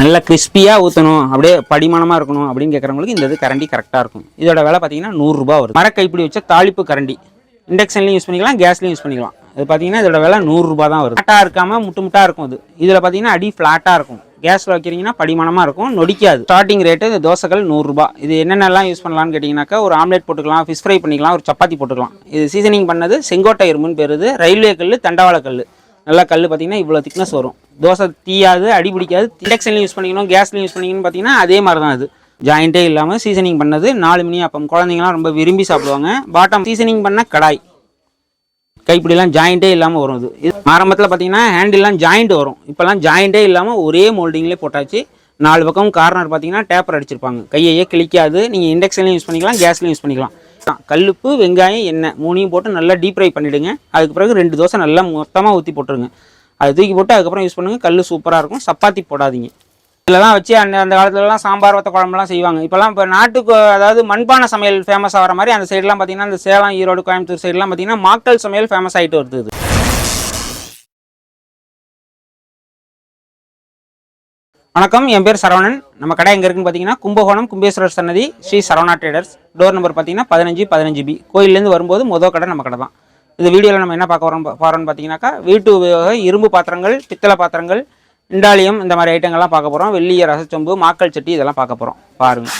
நல்லா கிறிஸ்பியாக ஊற்றணும், அப்படியே படிமானமாக இருக்கணும் அப்படின்னு கேட்குறவங்களுக்கு இந்த இது கரண்டி கரெக்டாக இருக்கும். இதோட விலை பார்த்தீங்கன்னா 100 ரூபா வருது. மர கைப்பிடி வச்ச தாளிப்பு கரண்டி, இண்டக்ஷன்லையும் யூஸ் பண்ணிக்கலாம், கேஸ்லையும் யூஸ் பண்ணிக்கலாம். இது பார்த்தீங்கன்னா இதோட விலை 100 ரூபா தான் வருது. ஃப்ளாட்டாக இருக்காமல் முட்டாக இருக்கும். இது இதில் பார்த்தீங்கன்னா அடி ஃப்ளாட்டாக இருக்கும். கேஸில் வைக்கிறீங்கன்னா படிமானமாக இருக்கும், நொடிக்காது. ஸ்டார்டிங் ரேட்டு இந்த தோசைகள் 100 ரூபா. இது என்னென்னலாம் யூஸ் பண்ணலாம்னு கேட்டிங்கனாக்கா, ஒரு ஆம்லேட் போட்டுக்கலாம், ஃபிஷ் ஃப்ரை பண்ணிக்கலாம், ஒரு சப்பாத்தி போட்டுக்கலாம். இது சீசனிங் பண்ணது செங்கோட்டை இரும்புன்னு பேர். இது ரயில்வே கல், தண்டவாள கல். நல்லா கல் பார்த்தீங்கன்னா இவ்வளோ திக்னஸ் வரும். தோசை தீயாது, அடி பிடிக்காது. இண்டக்ஷன்லையும் யூஸ் பண்ணிக்கணும், கேஸ்லையும் யூஸ் பண்ணிக்கணும்னு பார்த்தீங்கன்னா அதே மாதிரி தான். அது ஜாயிண்ட்டே இல்லாமல் சீசனிங் பண்ணது. 4 மணி அப்பம் குழந்தைங்களாம் ரொம்ப விரும்பி சாப்பிடுவாங்க. பாட்டம் சீசனிங் பண்ண கடாய், கைப்பிடிலாம் ஜாயிண்ட்டே இல்லாமல் வரும். இது ஆரம்பத்தில் பார்த்தீங்கன்னா ஹேண்டில்லாம் ஜாயிண்ட் வரும். இப்போல்லாம் ஜாயிண்ட்டே இல்லாமல் ஒரே மோல்டிங்லேயே போட்டாச்சு. 4 பக்கம் கார்னர் பார்த்தீங்கன்னா டேப்பர் அடிச்சிருப்பாங்க. கையையே கிளிக்காது. நீங்கள் இண்டக்ஷன்லையும் யூஸ் பண்ணிக்கலாம், கேஸ்லையும் யூஸ் பண்ணிக்கலாம். கல்லுப்பு, வெங்காயம், எண்ணெய் 3ஐயும் போட்டு நல்லா டீப் ஃப்ரை பண்ணிவிடுங்க. அதுக்கு பிறகு 2 தோசை நல்லா மொத்தமாக ஊற்றி போட்டுருங்க. அது தூக்கி போட்டு அதுக்கப்புறம் யூஸ் பண்ணுங்கள். கல் சூப்பராக இருக்கும். சப்பாத்தி போடாதீங்க. இதில் தான் வச்சு அந்த காலத்துலலாம் சாம்பார் வத்த குழம்புலாம் செய்வாங்க. இப்போலாம் இப்போ நாட்டுக்கு அதாவது மண்பானை சமையல் ஃபேமஸ் ஆகிற மாதிரி அந்த சைடெலாம் பார்த்தீங்கன்னா இந்த சேலம், ஈரோடு, கோயம்புத்தூர் சைடெலாம் பார்த்தீங்கன்னா மாக்கள் சமையல் ஃபேமஸ் ஆகிட்டு வருது. வணக்கம், என் பேர் சரவணன். நம்ம கடை எங்கே இருக்குன்னு பார்த்தீங்கன்னா கும்பகோணம் கும்பேஸ்வரர் சன்னதி Sri Saravana traders. Door number பார்த்தீங்கன்னா 15 கோயிலேருந்து வரும்போது மொதல் கடை நம்ம கடை தான். இந்த வீடியோவில் நம்ம என்ன போகிறோம்னு பார்த்தீங்கன்னாக்கா, வீட்டு உபயோக இரும்பு பாத்திரங்கள், பித்தளை பாத்திரங்கள், இண்டாலியம் இந்த மாதிரி ஐட்டங்கள்லாம் பார்க்க போகிறோம். வெள்ளிய ரசச்சொம்பு, மாக்கள் சட்டி இதெல்லாம் பார்க்க போகிறோம். பாருங்கள்,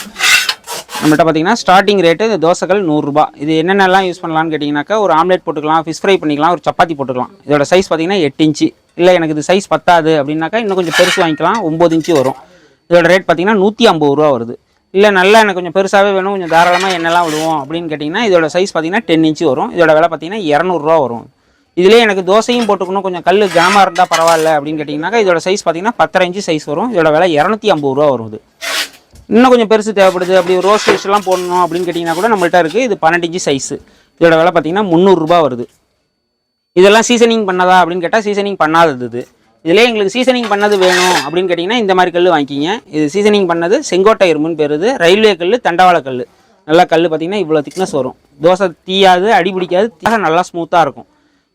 நம்மகிட்ட பார்த்தீங்கன்னா ஸ்டார்டிங் ரேட்டு இந்த தோசைகள் 100 ரூபா. இது என்னென்னலாம் யூஸ் பண்ணலான்னு கேட்டிங்கனாக்கா, ஒரு ஆம்லேட் போட்டுக்கலாம், ஃபிஷ் ஃப்ரை பண்ணிக்கலாம், ஒரு சப்பாத்தி போட்டுக்கலாம். இதோட சைஸ் பார்த்தீங்கன்னா 8 இன்ச்சு. இல்லை எனக்கு இது சைஸ் பத்தாது அப்படின்னாக்கா இன்னும் கொஞ்சம் பெருசு வாங்கிக்கலாம், 9 இன்ச்சு வரும். இதோட ரேட் பார்த்தீங்கன்னா 150 ரூபா வருது. இல்லை நல்லா எனக்கு கொஞ்சம் பெருசாகவே வேணும், கொஞ்சம் தாராளமாக என்னெல்லாம் விடுவோம் அப்படின்னு கேட்டிங்கன்னா இதோட சைஸ் பார்த்தீங்கன்னா 10 இன்ச்சு வரும். இதோட விலை பார்த்தீங்கன்னா 200 ரூபா வரும். இதிலே எனக்கு தோசையும் போட்டுக்கணும், கொஞ்சம் கல் கனமாக இருந்தால் பரவாயில்ல அப்படின்னு கேட்டிங்கனாக்கா இதோட சைஸ் பார்த்தீங்கன்னா 10.5 இன்ச்சு சைஸ் வரும். இதோட விலை 250 ரூபா வருது. இன்னும் கொஞ்சம் பெருசு தேவைப்படுது, அப்படி ரோஸ்ட் டிஷ்லாம் போடணும் அப்படின்னு கேட்டிங்கன்னா கூட நம்மள்ட்ட இருக்குது. இது 12 இன்ச்சு சைஸு. இதோட விலை பார்த்தீங்கன்னா 300 ரூபா வருது. இதெல்லாம் சீசனிங் பண்ணதா அப்படின்னு கேட்டால் சீசனிங் பண்ணாதது. இது இதிலே எங்களுக்கு சீசனிங் பண்ணது வேணும் அப்படின்னு கேட்டிங்கன்னா இந்த மாதிரி கல் வாங்கிக்கிங்க. இது சீசனிங் பண்ணது செங்கோட்டை இரும்புன்னு பேர். இது ரயில்வே கல், தண்டவாள கல். நல்லா கல் பார்த்தீங்கன்னா இவ்வளோ திக்னஸ் வரும். தோசை தீயாது, அடி பிடிக்காது, நல்லா ஸ்மூத்தாக இருக்கும்.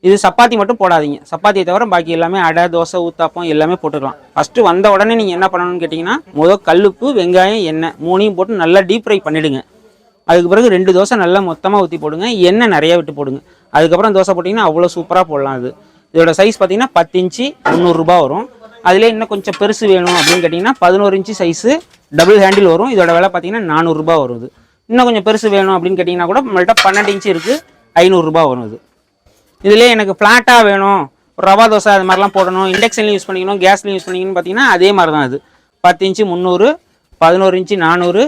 இது சப்பாத்தி மட்டும் போடாதீங்க. சப்பாத்தியை தவிர பாக்கி எல்லாமே அடை, தோசை, ஊத்தாப்பம் எல்லாமே போட்டுக்கலாம். ஃபஸ்ட்டு வந்த உடனே நீங்கள் என்ன பண்ணணும்னு கேட்டிங்கன்னா, முதல் கல்லுப்பு, வெங்காயம், எண்ணெய் 3ஐயும் போட்டு நல்லா டீப் ஃப்ரை பண்ணிவிடுங்க. அதுக்கு பிறகு 2 தோசை நல்லா மொத்தமாக ஊற்றி போடுங்க. எண்ணெய் நிறையா விட்டு போடுங்க. அதுக்கப்புறம் தோசை போட்டிங்கன்னா அவ்வளோ சூப்பராக போடலாம். அது இதோட சைஸ் பார்த்தீங்கன்னா 10 இன்ச்சு 300 ரூபா வரும். அதிலே இன்னும் கொஞ்சம் பெருசு வேணும் அப்படின்னு கேட்டிங்கன்னா 11 இன்ச்சு சைஸு டபுள் ஹேண்டில் வரும். இதோட விலை பார்த்தீங்கன்னா 400 ரூபா வருது. இன்னும் கொஞ்சம் பெருசு வேணும் அப்படின்னு கேட்டிங்கன்னா கூட நம்மள்ட்ட 12 இன்ச்சு இருக்குது, 500 ரூபா வரும். இது இதிலே எனக்கு ஃப்ளாட்டாக வேணும், ரவா தோசை அது மாதிரிலாம் போடணும், இண்டக்ஷன்லையும் யூஸ் பண்ணிக்கணும், கேஸ்லையும் யூஸ் பண்ணிக்கணும்னு பார்த்தீங்கன்னா அதே மாதிரி தான். அது 10 இன்ச்சு 300, 11 இன்ச்சு 400,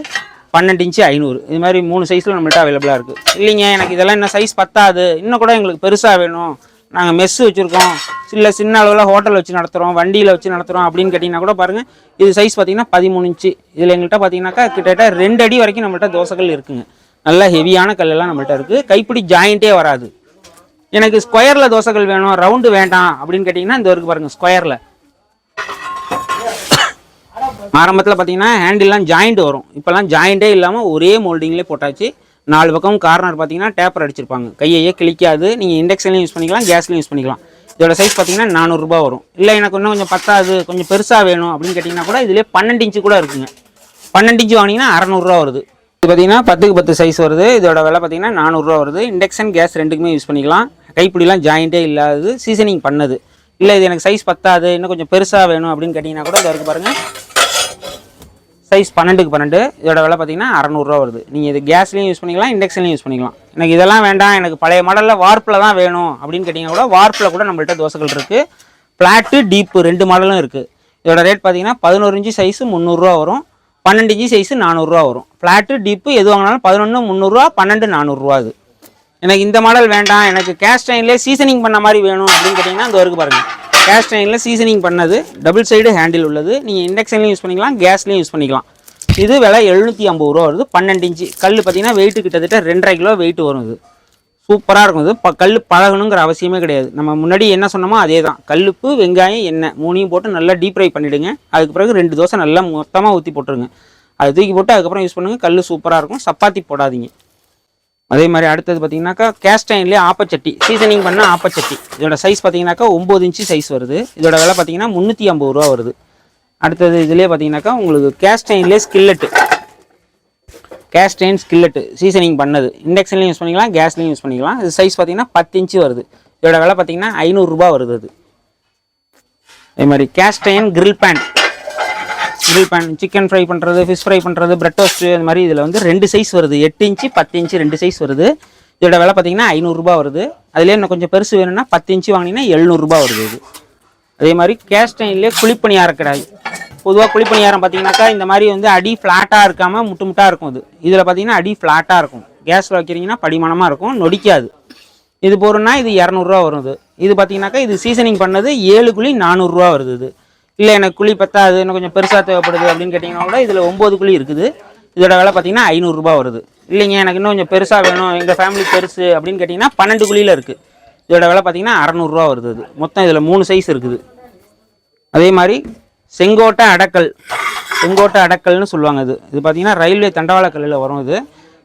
12 இன்ச்சு 500. இது மாதிரி 3 சைஸில் நம்மள்ட்ட அவைலபிளாக இருக்குது. இல்லைங்க எனக்கு இதெல்லாம் இன்னும் சைஸ் பத்தாது, இன்னும் கூட எங்களுக்கு பெருசாக வேணும், நாங்கள் மெஸ்ஸு வச்சுருக்கோம், இல்லை சின்ன அளவில் ஹோட்டல் வச்சு நடத்துகிறோம், வண்டியில் வச்சு நடத்துகிறோம் அப்படின்னு கேட்டிங்கன்னா கூட பாருங்கள், இது சைஸ் பார்த்தீங்கன்னா 13 இன்ச்சு. இதில் எங்கள்கிட்ட பார்த்தீங்கன்னாக்கா கிட்டத்தட்ட 2 அடி வரைக்கும் நம்மள்ட்ட தோசைகள் இருக்குங்க. நல்லா ஹெவியான கல்லெல்லாம் நம்மள்ட்ட இருக்குது. கைப்பிடி ஜாயிண்ட்டே வராது. எனக்கு ஸ்கொயரில் தோசைகள் வேணும், ரவுண்டு வேண்டாம் அப்படின்னு கேட்டிங்கன்னா இந்த வரைக்கும் பாருங்கள் ஸ்கொயரில். ஆரம்பத்தில் பார்த்தீங்கன்னா ஹேண்டில்லாம் ஜாயிண்ட் வரும். இப்போல்லாம் ஜாயிண்ட்டே இல்லாமல் ஒரே மோல்டிங்லேயே போட்டாச்சு. 4 பக்கம் கார்னர் பார்த்தீங்கன்னா டேப்பர் அடிச்சிருப்பாங்க. கையையே கிளிக்காது. நீங்கள் இண்டக்ஷன்லையும் யூஸ் பண்ணிக்கலாம், கேஸ்லையும் யூஸ் பண்ணிக்கலாம். இதோட சைஸ் பார்த்தீங்கன்னா 400 ரூபா வரும். இல்லை எனக்கு இன்னும் கொஞ்சம் பத்தாது, கொஞ்சம் பெருசாக வேணும் அப்படின்னு கேட்டிங்கன்னா கூட இதிலே 12 இன்ச்சு கூட இருக்குங்க. 12 இன்ச்சு வாங்கினீங்கன்னா 600 ரூபா வருது. இது பார்த்தீங்கன்னா 10க்கு 10 சைஸ் வருது. இதோட விலை பார்த்தீங்கன்னா 400 ரூபா வருது. இண்டக்ஷன், கேஸ் ரெண்டுக்குமே யூஸ் பண்ணிக்கலாம். கைப்பிடிலாம் ஜாயிண்ட்டே இல்லாதது, சீசனிங் பண்ணது. இல்லை இது எனக்கு சைஸ் பத்தாது, இன்னும் கொஞ்சம் பெருசாக வேணும் அப்படின்னு கேட்டிங்கன்னா கூட இது வரைக்கும் பாருங்கள் சைஸ் 12க்கு 12. இதோட விலை பார்த்தீங்கன்னா 600 ரூபா வருது. நீங்கள் இது கேஸ்லையும் யூஸ் பண்ணிக்கலாம், இண்டக்ஷன்லையும் யூஸ் பண்ணிக்கலாம். எனக்கு இதெல்லாம் வேண்டாம், எனக்கு பழைய மாடலில் வார்ப்பில் தான் வேணும் அப்படின்னு கேட்டிங்கன்னா கூட வார்ப்பில் கூட நம்மள்ட்ட தோசைகள் இருக்குது. ஃப்ளாட்டு, டீப்பு 2 மாடலும் இருக்குது. இதோட ரேட் பார்த்தீங்கன்னா 11 இன்ச்சு சைஸு 300 ரூபா வரும், 12 இன்ச்சு சைஸு 400 ரூபா வரும். ஃப்ளாட்டு, டீப்பு எது வாங்கினாலும் 11 300 ரூபா, 12 400 ரூபா. அது எனக்கு இந்த மாடல் வேண்டாம், எனக்கு கேஸ்ட் அயன்லேயே சீசனிங் பண்ண மாதிரி வேணும் அப்படின்னு கேட்டிங்கன்னா இந்த வரைக்கும் பாருங்கள் கேஸ்ட் அயனில் சீசனிங் பண்ணது, டபுள் சைடு ஹேண்டில் உள்ளது. நீங்கள் இண்டக்ஷன்லையும் யூஸ் பண்ணிக்கலாம், கேஸ்லையும் யூஸ் பண்ணிக்கலாம். இது விலை 750 ரூபா வருது. 12 இன்ச்சு கல் பார்த்தீங்கன்னா வெயிட்டு கிட்டத்தட்ட 2.5 கிலோ வெயிட் வரும். இது சூப்பராக இருக்கும். இது கல் பழகணுங்கிற அவசியமே கிடையாது. நம்ம முன்னாடி என்ன சொன்னோமோ அதே தான். கல்லுப்பு, வெங்காயம், எண்ணெய் 3ஐயும் போட்டு நல்லா டீப் ஃப்ரை பண்ணிவிடுங்க. அதுக்கு பிறகு 2 தோசை நல்லா மொத்தமாக ஊற்றி போட்டுருங்க. அது தூக்கி போட்டு அதுக்கப்புறம் யூஸ் பண்ணுங்கள். கல் சூப்பராக இருக்கும். சப்பாத்தி போடாதீங்க. அதே மாதிரி அடுத்தது பார்த்தீங்கன்னாக்கா கேஸ்ட் அயன்லேயே ஆப்பச்சட்டி, சீசனிங் பண்ண ஆப்பச்சட்டி. இதோட சைஸ் பார்த்தீங்கன்னாக்கா 9 இன்ச்சு சைஸ் வருது. இதோட விலை பார்த்தீங்கன்னா 350 ரூபா வருது. அடுத்தது இதுலேயே பார்த்தீங்கன்னாக்கா உங்களுக்கு கேஸ்டைன்லேயே ஸ்கில்லெட்டு சீசனிங் பண்ணது. இண்டக்ஷன்லையும் யூஸ் பண்ணிக்கலாம், கேஸ்லையும் யூஸ் பண்ணிக்கலாம். இது சைஸ் பார்த்தீங்கன்னா 10 இன்ச்சு வருது. இதோட விலை பார்த்தீங்கன்னா 500 ரூபா வருது. அது அதே மாதிரி கேஸ்டைன் கிரில் பேன் சிக்கன் ஃப்ரை பண்ணுறது, ஃபிஷ் ஃப்ரை பண்ணுறது, பிரெட் டோஸ்ட்டு, அந்த மாதிரி இதில் வந்து 2 சைஸ் வருது. 8 இன்ச்சு 10 இன்ச்சு 2 சைஸ் வருது. இதோட விலை பார்த்தீங்கன்னா 500 ரூபா வருது. அதுலேயே இன்னும் கொஞ்சம் பெருசு வேணும்னா 10 இன்ச்சு வாங்கினீங்கன்னா 700 ரூபா வருது. இது அதே மாதிரி கேஸ்டைன்லேயே குழிப்பணியார கடாய். பொதுவாக குழிப்பணியாரம் பார்த்தீங்கன்னாக்கா இந்த மாதிரி வந்து அடி ஃப்ளாட்டாக இருக்காமல் முட்டாக இருக்கும். இதில் பார்த்தீங்கன்னா அடி ஃப்ளாட்டாக இருக்கும். கேஸில் வைக்கிறீங்கன்னா படிமானமாக இருக்கும், நொடிக்காது. இது போகிறோன்னா இது 200 ரூபா வரும். இது பார்த்தீங்கன்னாக்கா இது சீசனிங் பண்ணது 7 குழி 400 ரூபா வருது. இல்லை எனக்கு குழி பத்தாது, இன்னும் கொஞ்சம் பெருசாக தேவைப்படுது அப்படின்னு கேட்டிங்கன்னா கூட இதில் 9 குழி இருக்குது. இதோட விலை பார்த்தீங்கன்னா 500 ரூபா வருது. இல்லைங்க எனக்கு இன்னும் கொஞ்சம் பெருசாக வேணும், எங்கள் ஃபேமிலி பெருசு அப்படின்னு கேட்டிங்கன்னா 12 குழியில் இருக்குது. இதோட விலை பார்த்தீங்கன்னா 600 ரூபா வருது. மொத்தம் இதில் 3 சைஸ் இருக்குது. அதே மாதிரி செங்கோட்டை அடக்கல்னு சொல்லுவாங்க. இது பார்த்தீங்கன்னா ரயில்வே தண்டவாள கல்லில் வரும்.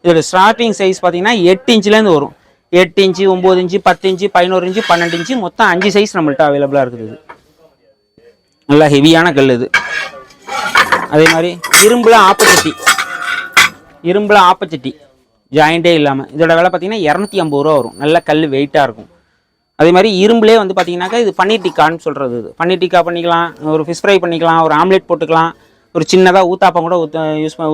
இதோட ஸ்டார்டிங் சைஸ் பார்த்தீங்கன்னா 8 இன்ச்சிலேருந்து வரும். 8 inch, 9 inch, 10 inch, 11 inch, 12 inch, மொத்தம் 5 சைஸ் நம்மள்ட்ட அவைலபிளாக இருக்குது. நல்லா ஹெவியான கல் இது. அதே மாதிரி இரும்புல ஆப்பச்சட்டி ஜாயிண்டே இல்லாமல் இதோட விலை பார்த்தீங்கன்னா 250 ரூபா வரும். நல்ல கல் வெயிட்டாக இருக்கும். அதே மாதிரி இரும்புலே வந்து பார்த்தீங்கன்னாக்கா இது பன்னீர் டிக்கான்னு சொல்கிறது. பன்னீர் டிக்கா பண்ணிக்கலாம், ஒரு ஃபிஷ் ஃப்ரை பண்ணிக்கலாம், ஒரு ஆம்லேட் போட்டுக்கலாம், ஒரு சின்னதாக ஊத்தாப்பம் கூட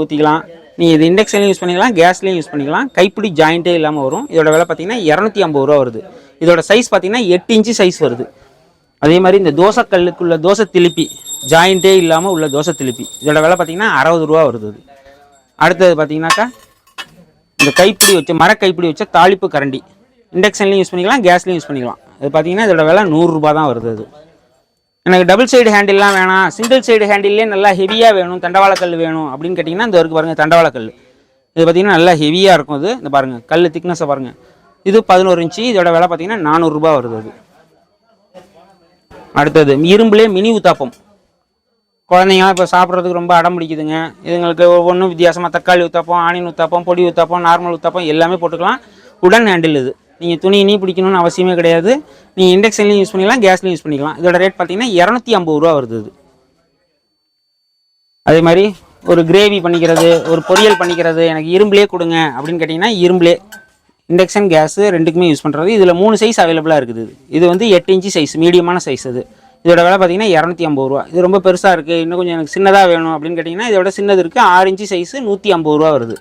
ஊற்றிக்கலாம். நீங்கள் இது இண்டக்ஷன்லையும் யூஸ் பண்ணிக்கலாம், கேஸ்லேயும் யூஸ் பண்ணிக்கலாம். கைப்பிடி ஜாயிண்ட்டே இல்லாமல் வரும். இதோட விலை பார்த்தீங்கன்னா 250 ரூபா வருது. இதோட சைஸ் பார்த்தீங்கன்னா 8 இன்ச்சு சைஸ் வருது. அதே மாதிரி இந்த தோசைக்கல்லுக்குள்ள தோசை திருப்பி ஜாயிண்ட்டே இல்லாமல் உள்ள தோசை திருப்பி இதோட விலை பார்த்தீங்கன்னா 60 ரூபா வருது. அடுத்தது பார்த்தீங்கன்னாக்கா இந்த கைப்பிடி வச்ச மரக்கைப்பிடி வச்ச தாளிப்பு கரண்டி. இண்டக்ஷன்லையும் யூஸ் பண்ணிக்கலாம், கேஸ்லையும் யூஸ் பண்ணிக்கலாம். அது பார்த்தீங்கன்னா இதோட விலை 100 ரூபா தான் வருது. எனக்கு டபுள் சைடு ஹேண்டில்லாம் வேணாம், சிங்கிள் சைடு ஹேண்டில்லே நல்லா ஹெவியாக வேணும், தண்டவாளக்கல் வேணும் அப்படின்னு கேட்டிங்கன்னா இந்த வரைக்கும் பாருங்கள் தண்டவாளக்கல். இது பார்த்தீங்கன்னா நல்லா ஹெவியாக இருக்கும். இந்த பாருங்கள் கல் திக்னஸை பாருங்கள். இது 11 இன்ச்சு. இதோட விலை பார்த்தீங்கன்னா 400 ரூபா வருது. அடுத்தது இரும்புலேயே மினி ஊத்தாப்பம். குழந்தைங்களாம் இப்போ சாப்பிட்றதுக்கு ரொம்ப அடம் பிடிக்குதுங்க. இதுங்களுக்கு ஒவ்வொன்றும் வித்தியாசமாக தக்காளி ஊத்தாப்பம், ஆனியன் ஊத்தாப்பம், பொடி ஊத்தாப்பம், நார்மல் ஊத்தாப்பம் எல்லாமே போட்டுக்கலாம். உடன் ஹேண்டில் இது. நீங்கள் துணி பிடிக்கணும்னு அவசியமே கிடையாது. நீங்கள் இண்டக்ஷன்லையும் யூஸ் பண்ணிக்கலாம், கேஸ்லையும் யூஸ் பண்ணிக்கலாம். இதோட ரேட் பார்த்தீங்கன்னா 250 ரூபா வருது. அதே மாதிரி ஒரு கிரேவி பண்ணிக்கிறது, ஒரு பொரியல் பண்ணிக்கிறது, எனக்கு இரும்புலேயே கொடுங்க அப்படின்னு கேட்டிங்கன்னா இரும்புலே இண்டக்ஷன் கேஸு ரெண்டுக்குமே யூஸ் பண்ணுறது. இதில் 3 சைஸ் அவைலபிளாக இருக்குது. இது வந்து 8 இன்ச்சு சைஸ், மீடியமான சைஸ். இதோட விலை பார்த்தீங்கன்னா 250 ரூபா. இது ரொம்ப பெருசாக இருக்குது, இன்னும் கொஞ்சம் எனக்கு சின்னதாக வேணும் அப்படின்னு கேட்டிங்கன்னா இதோட சின்னது இருக்குது, 6 இன்ச்சு சைஸு 150 ரூபா வருது.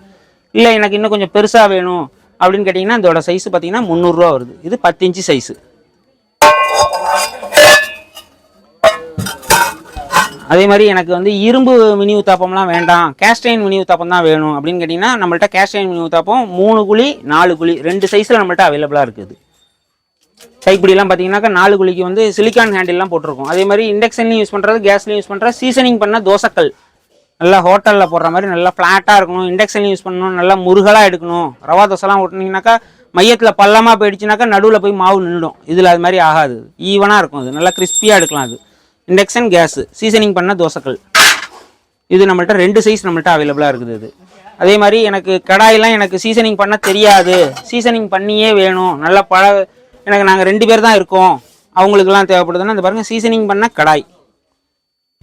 இல்லை எனக்கு இன்னும் கொஞ்சம் பெருசாக வேணும் அப்படின்னு கேட்டிங்கன்னா இதோட சைஸ் பார்த்தீங்கன்னா 300 ரூபா வருது. இது 10 இன்ச்சு சைஸு. அதே மாதிரி எனக்கு வந்து இரும்பு மினி ஊத்தாப்பம்லாம் வேண்டாம், கேஸ்டைன் மினி ஊத்தாப்பம் தான் வேணும் அப்படின்னு கேட்டிங்கன்னா நம்மள்ட்ட கேஸ்டைன் மினி ஊத்தாப்பம் 3 குழி 4 குழி 2 சைஸில் நம்மள்ட்ட அவைலபிளாக இருக்குது. கைப்பிடிலாம் பார்த்தீங்கன்னாக்கா 4 குழிக்கு வந்து சிலிக்கான் ஹேண்டில்லாம் போட்டிருக்கும். அதே மாதிரி இண்டக்ஷன்லையும் யூஸ் பண்ணுறது, கேஸ்லையும் யூஸ் பண்ணுறது. சீசனிங் பண்ண தோசைக்கல் நல்லா ஹோட்டலில் போடுற மாதிரி நல்லா ஃப்ளாட்டாக இருக்கணும். இண்டக்ஷன்லையும் யூஸ் பண்ணணும், நல்லா முருகலாக எடுக்கணும். ரவா தோசைலாம் ஓட்டினீங்கன்னாக்கா மையத்தில் பள்ளமாக போயிடுச்சுனாக்கா நடுவில் போய் மாவு நின்றுடும். இதில் அது மாதிரி ஆகாது, ஈவனாக இருக்கும். அது நல்லா கிறிஸ்பியாக எடுக்கலாம். அது இண்டக்ஷன் கேஸு சீசனிங் பண்ண தோசைக்கல். இது நம்மள்ட்ட 2 சைஸ் நம்மள்ட்ட அவைலபிளாக இருக்குது. அதே மாதிரி எனக்கு கடாயெல்லாம் எனக்கு சீசனிங் பண்ண தெரியாது, சீசனிங் பண்ணியே வேணும், நல்லா எனக்கு நாங்கள் 2 பேர் தான் இருக்கோம், அவங்களுக்குலாம் தேவைப்படுதுன்னா இந்த பாருங்கள் சீசனிங் பண்ண கடாய்.